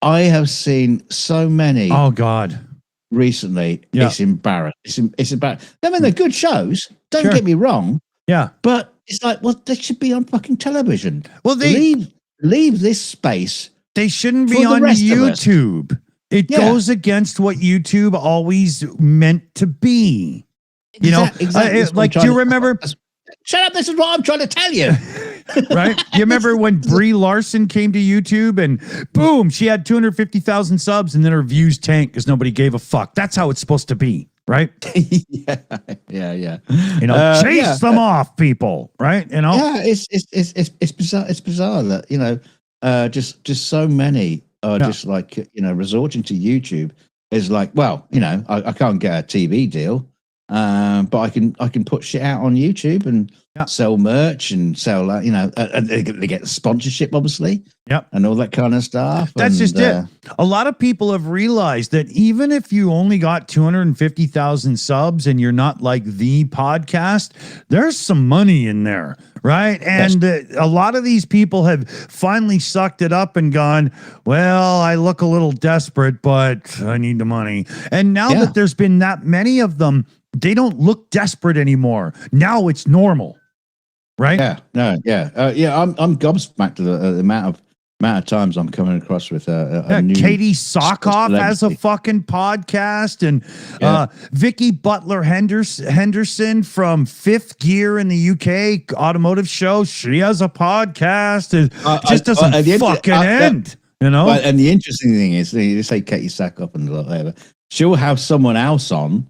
I have seen so many. Oh God. Recently, Yeah. it's embarrassing. It's about. I mean, they're good shows. Don't Sure. get me wrong. Yeah. But it's like, well, they should be on fucking television. Well, leave this space. They shouldn't for be the on rest of us. YouTube. It Yeah. goes against what YouTube always meant to be. You know, Exactly. like, do you remember? Shut up! This is what I'm trying to tell you. Right? You remember when Brie Larson came to YouTube and boom, she had 250,000 subs and then her views tanked because nobody gave a fuck. That's how it's supposed to be, right? Yeah. You know, chase them off, people, right? You know, Yeah, it's bizarre. It's bizarre that, you know, just so many are just like, you know, resorting to YouTube is like, well, you know, I can't get a TV deal. But I can put shit out on YouTube and sell merch and sell, you know, and they get sponsorship, obviously. Yep. And all that kind of stuff. That's and, just it. A lot of people have realized that even if you only got 250,000 subs and you're not like the podcast, there's some money in there, right? And a lot of these people have finally sucked it up and gone, well, I look a little desperate, but I need the money. And now that there's been that many of them, they don't look desperate anymore. Now it's normal, right? I'm gobsmacked at the amount of times I'm coming across with a new Katie Sokoff has a fucking podcast, and Vicky Butler Henderson from Fifth Gear in the UK automotive show, she has a podcast. It just doesn't fucking end, you know. And the interesting thing is, you say Katie Sackhoff and whatever, she'll have someone else on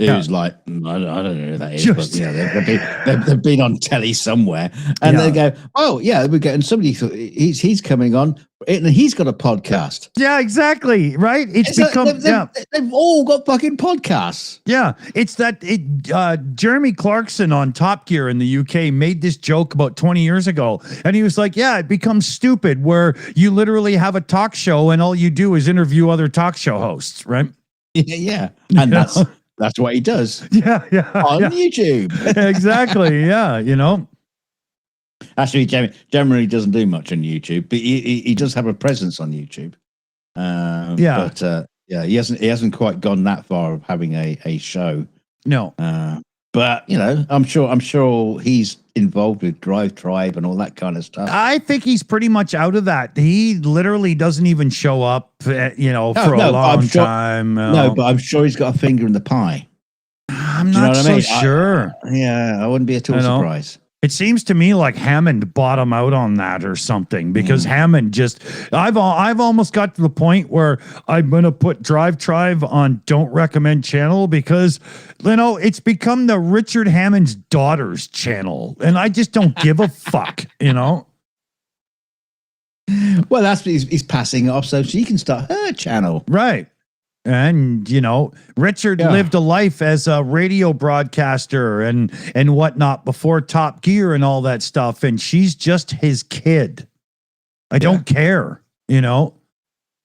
who's like, I don't know who that is, but you know, they've been on telly somewhere, and they go, oh yeah, we're getting somebody. He's coming on, and he's got a podcast. Yeah, exactly. Right. They've all got fucking podcasts. Yeah, it's that Jeremy Clarkson on Top Gear in the UK made this joke about 20 years ago, and he was like, yeah, it becomes stupid where you literally have a talk show and all you do is interview other talk show hosts, right? Yeah, and that's what he does. Yeah. On YouTube. Exactly. Yeah. You know, actually, generally doesn't do much on YouTube, but he does have a presence on YouTube. But he hasn't quite gone that far of having a show. No. But you know, I'm sure he's involved with Drive Tribe and all that kind of stuff. I think he's pretty much out of that. He literally doesn't even show up, for a long time. No, but I'm sure he's got a finger in the pie. I'm not so sure. I wouldn't be at all surprised. It seems to me like Hammond bought him out on that or something, because Hammond I've almost got to the point where I'm going to put Drive Tribe on Don't Recommend channel because, you know, it's become the Richard Hammond's daughter's channel. And I just don't give a fuck, you know? Well, that's he's passing it off so she can start her channel. Right. And, you know, Richard lived a life as a radio broadcaster and whatnot before Top Gear and all that stuff. And she's just his kid. I don't care, you know.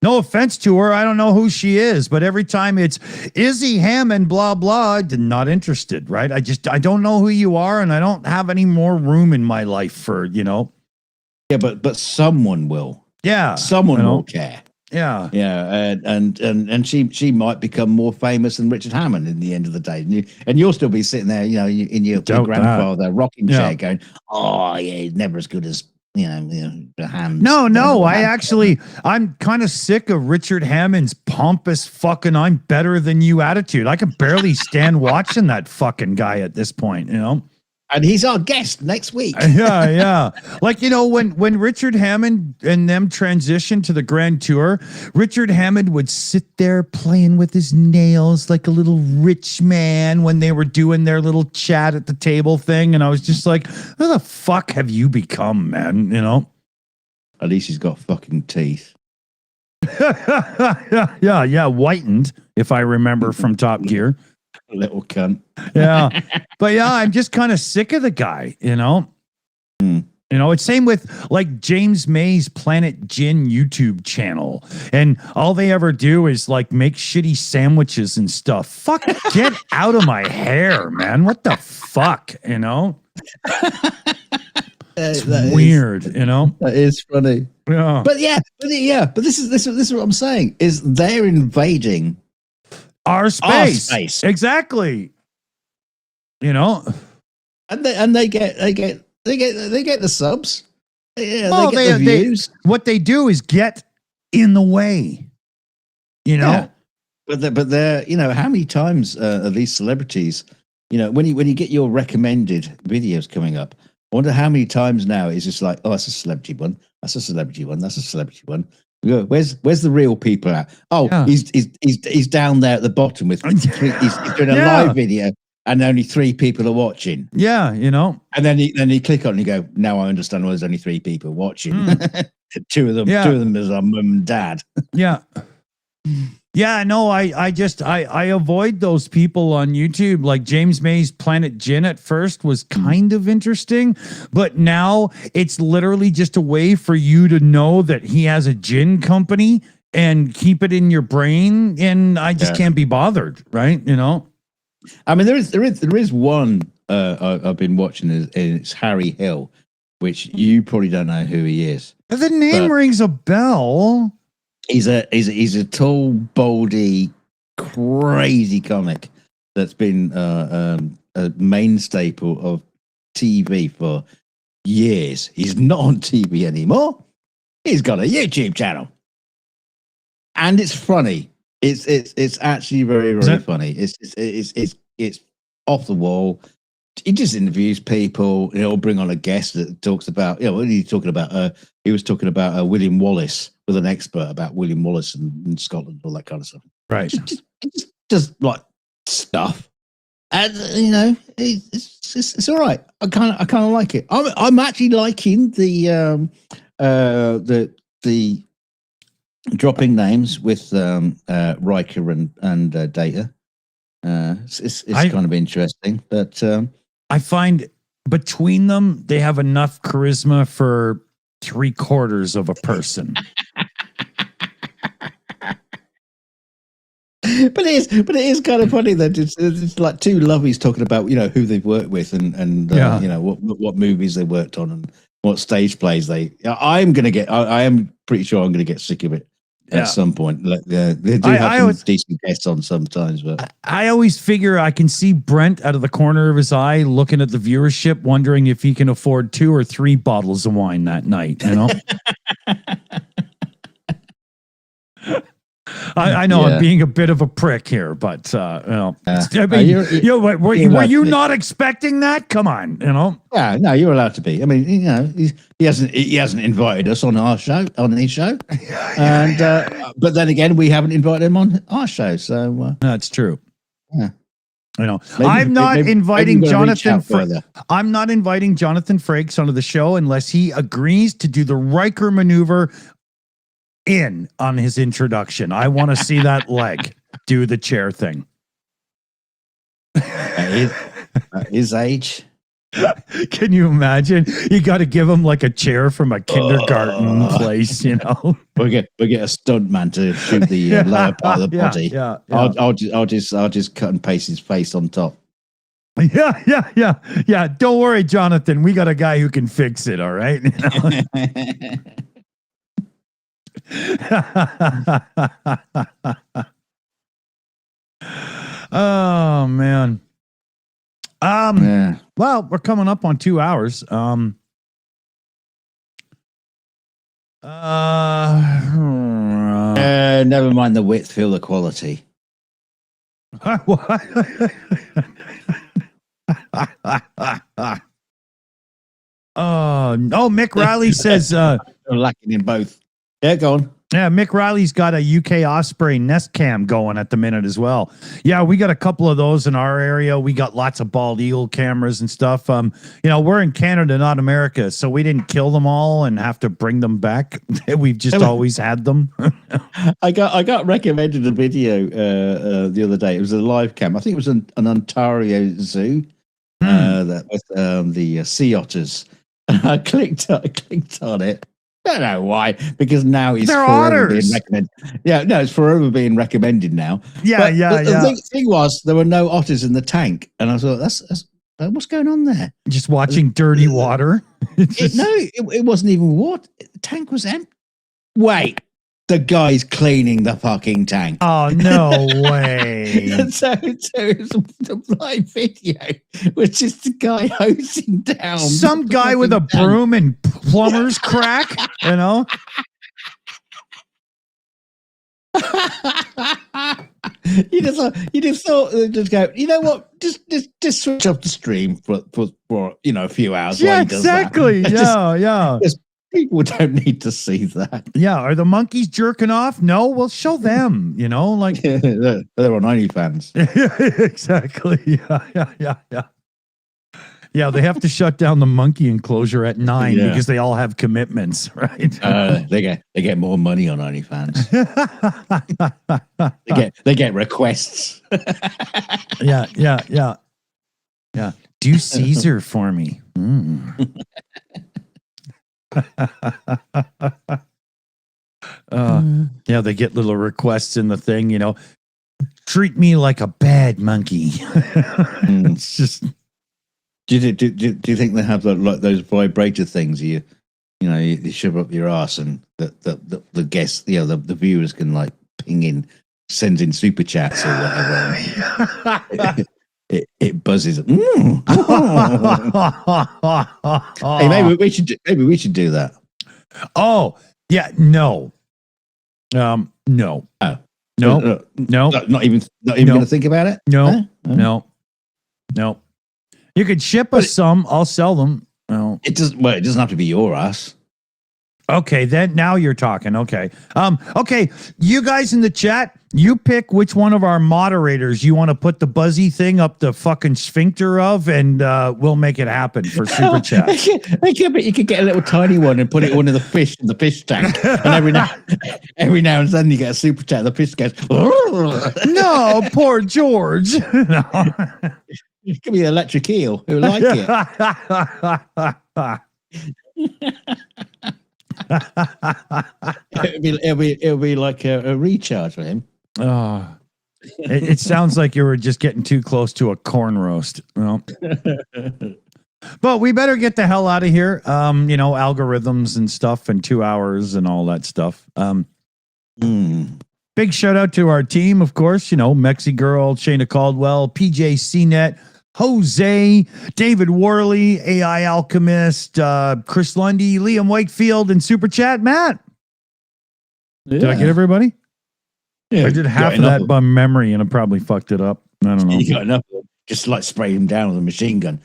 No offense to her. I don't know who she is. But every time it's Izzy Hammond, blah, blah, I'm not interested, right? I don't know who you are. And I don't have any more room in my life for, you know. Yeah, but someone will. Yeah. Someone will care. Yeah, and she might become more famous than Richard Hammond in the end of the day, and you'll still be sitting there, you know, in your grandfather rocking chair, going, "Oh yeah, he's never as good as you know Hammond." No, I'm kind of sick of Richard Hammond's pompous fucking "I'm better than you" attitude. I can barely stand watching that fucking guy at this point, you know. And he's our guest next week. Yeah. Like, you know, when Richard Hammond and them transitioned to the Grand Tour, Richard Hammond would sit there playing with his nails like a little rich man when they were doing their little chat at the table thing. And I was just like, who the fuck have you become, man? You know? At least he's got fucking teeth. Yeah. Whitened, if I remember from Top Gear. Little cunt. Yeah. But yeah, I'm just kind of sick of the guy, you know? You know, it's same with like James May's Planet Gin YouTube channel. And all they ever do is like make shitty sandwiches and stuff. Fuck, get out of my hair, man. What the fuck, you know? It's weird, you know? That is funny. Yeah. But this is what I'm saying, is they're invading Our space. Exactly. You know? And they get the subs. Yeah, well, they get the views. What they do is get in the way. You know? Yeah. But they're, you know, how many times are these celebrities, you know, when you get your recommended videos coming up, I wonder how many times now it's just like, oh, that's a celebrity one, that's a celebrity one, that's a celebrity one. We go, where's the real people at? Oh, yeah. he's down there at the bottom with he's doing a live video and only 3 people are watching. Yeah, you know. And then you click on it and you go, now I understand why there's only 3 people watching. two of them is our mum and dad. Yeah. Yeah, no, I avoid those people on YouTube. Like James May's Planet Gin at first was kind of interesting, but now it's literally just a way for you to know that he has a gin company and keep it in your brain. And I just can't be bothered, right? You know? I mean, there is one I've been watching, and it's Harry Hill, which you probably don't know who he is. The name rings a bell. He's a tall, baldy, crazy comic that's been a main staple of TV for years. He's not on TV anymore. He's got a YouTube channel, and it's funny. It's actually very, very funny. It's off the wall. He just interviews people. He'll bring on a guest that talks about, you know, what are you talking about? He was talking about William Wallace, with an expert about William Wallace and Scotland, all that kind of stuff. Right. Just like stuff, and you know, it's all right. I kind of like it. I'm actually liking the dropping names with Riker and Data. It's kind of interesting, but I find between them they have enough charisma for 3/4 of a person. But it is kind of funny that it's like 2 lovies talking about, you know, who they've worked with and you know what movies they worked on and what stage plays they. I am pretty sure I'm going to get sick of it at some point. They do have some decent guests on sometimes, but I always figure I can see Brent out of the corner of his eye looking at the viewership, wondering if he can afford 2 or 3 bottles of wine that night. You know. I know I'm being a bit of a prick here, but you know, I mean, were you not expecting that? Come on, you know. Yeah, no, you're allowed to be. I mean, you know, he hasn't invited us on our show, on his show, and but then again, we haven't invited him on our show, so that's true. Yeah. You know, I'm not inviting Jonathan. I'm not inviting Jonathan Frakes onto the show unless he agrees to do the Riker maneuver on his introduction. I want to see that leg do the chair thing. His age. Can you imagine? You got to give him like a chair from a kindergarten place, you know. We get a stunt man to shoot the lower part of the body. Yeah. I'll just cut and paste his face on top. Yeah. Don't worry, Jonathan. We got a guy who can fix it. All right. You know? Oh man. Well, we're coming up on 2 hours. Never mind the width, feel the quality. Mick Riley says lacking in both. Yeah, go on. Yeah, Mick Riley's got a UK Osprey Nest Cam going at the minute as well. Yeah, we got a couple of those in our area. We got lots of bald eagle cameras and stuff. You know, we're in Canada, not America, so we didn't kill them all and have to bring them back. We've just always had them. I got recommended a video the other day. It was a live cam. I think it was an Ontario zoo that with the sea otters. I clicked on it. I don't know why, because now it's They're forever being otters. recommended. Yeah, no, it's forever being recommended now. Yeah, But yeah, the yeah. thing was, there were no otters in the tank, and I thought, that's what's going on there? Just watching dirty water. It's just- It wasn't even water. The tank was empty. Wait, the guy's cleaning the fucking tank. Oh, no way. so it was the live video, which is the guy hosing down Some the guy with a fucking tank. broom and plumber's crack, you know? you just thought just go, you know what, just switch off the stream for a few hours Yeah, while he does that. exactly. Yeah. Just people don't need to see that. Yeah. Are the monkeys jerking off? No, well, show them, you know, like They're on OnlyFans. exactly. Yeah. Yeah, they have to shut down the monkey enclosure at 9 Yeah. because they all have commitments, right? They get more money on OnlyFans. They get requests. Yeah. Do Caesar for me. Mm. Yeah, they get little requests in the thing, you know. Treat me like a bad monkey. It's just. Do you think they have like those vibrator things you shove up your ass and the guests, the viewers can like ping in, send in super chats or whatever. it buzzes. Mm. Hey, maybe we should do that. Oh, yeah, no. No. Oh. No. Not even going to think about it. No. Huh? No. You could ship us some. I'll sell them. No. It doesn't have to be your ass. Okay, then now you're talking. Okay. Okay, you guys in the chat, you pick which one of our moderators you want to put the buzzy thing up the fucking sphincter of, and we'll make it happen for super chat. But you could get a little tiny one and put it under the fish in the fish tank, and every now and then you get a super chat. The fish goes. No, poor George. No. It could be an electric eel. Who like it? It'll be like a recharge for him. Oh, it sounds like you were just getting too close to a corn roast. Well, but we better get the hell out of here. Algorithms and stuff, and 2 hours and all that stuff. Big shout out to our team, of course. Mexi Girl, Shayna Caldwell, PJ CNET, Jose, David Worley, AI Alchemist, Chris Lundy, Liam Wakefield, and Super Chat Matt. Yeah. Did I get everybody? Yeah, I did half of that by memory, and I probably fucked it up. I don't know. You got enough. Just like spray him down with a machine gun.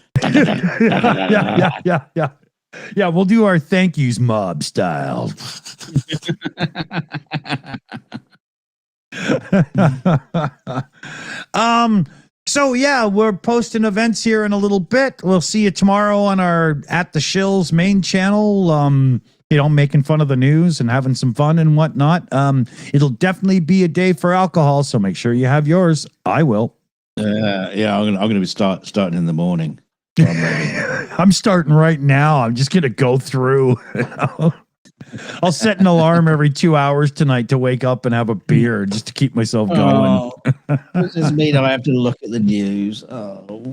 Yeah, we'll do our thank yous mob style. So yeah, we're posting events here in a little bit. We'll see you tomorrow on our at the Shills main channel. Making fun of the news and having some fun and whatnot. It'll definitely be a day for alcohol, so make sure you have yours. I will. I'm gonna be starting in the morning. I'm starting right now. I'm just gonna go through. I'll set an alarm every 2 hours tonight to wake up and have a beer just to keep myself going. Does this mean I have to look at the news? Oh,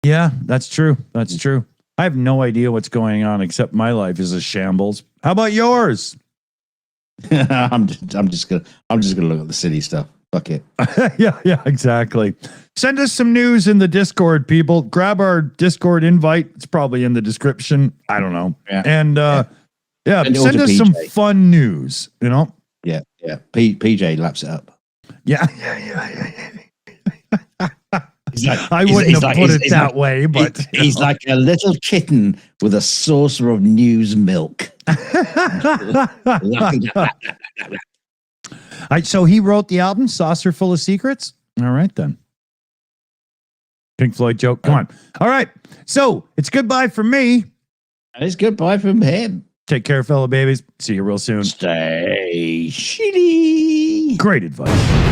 Yeah, that's true. That's true. I have no idea what's going on except my life is a shambles. How about yours? I'm just gonna look at the city stuff. Fuck it. Yeah, exactly. Send us some news in the Discord, people. Grab our Discord invite. It's probably in the description. I don't know. Yeah. And send us PJ. some fun news, Yeah. PJ laps it up. Yeah. I wouldn't have put it that way, but he's like a little kitten with a saucer of news milk. So he wrote the album Saucer Full of Secrets. All right, then. Pink Floyd joke. Come on. All right. So it's goodbye from me. And it's goodbye from him. Take care, fellow babies. See you real soon. Stay shitty. Great advice.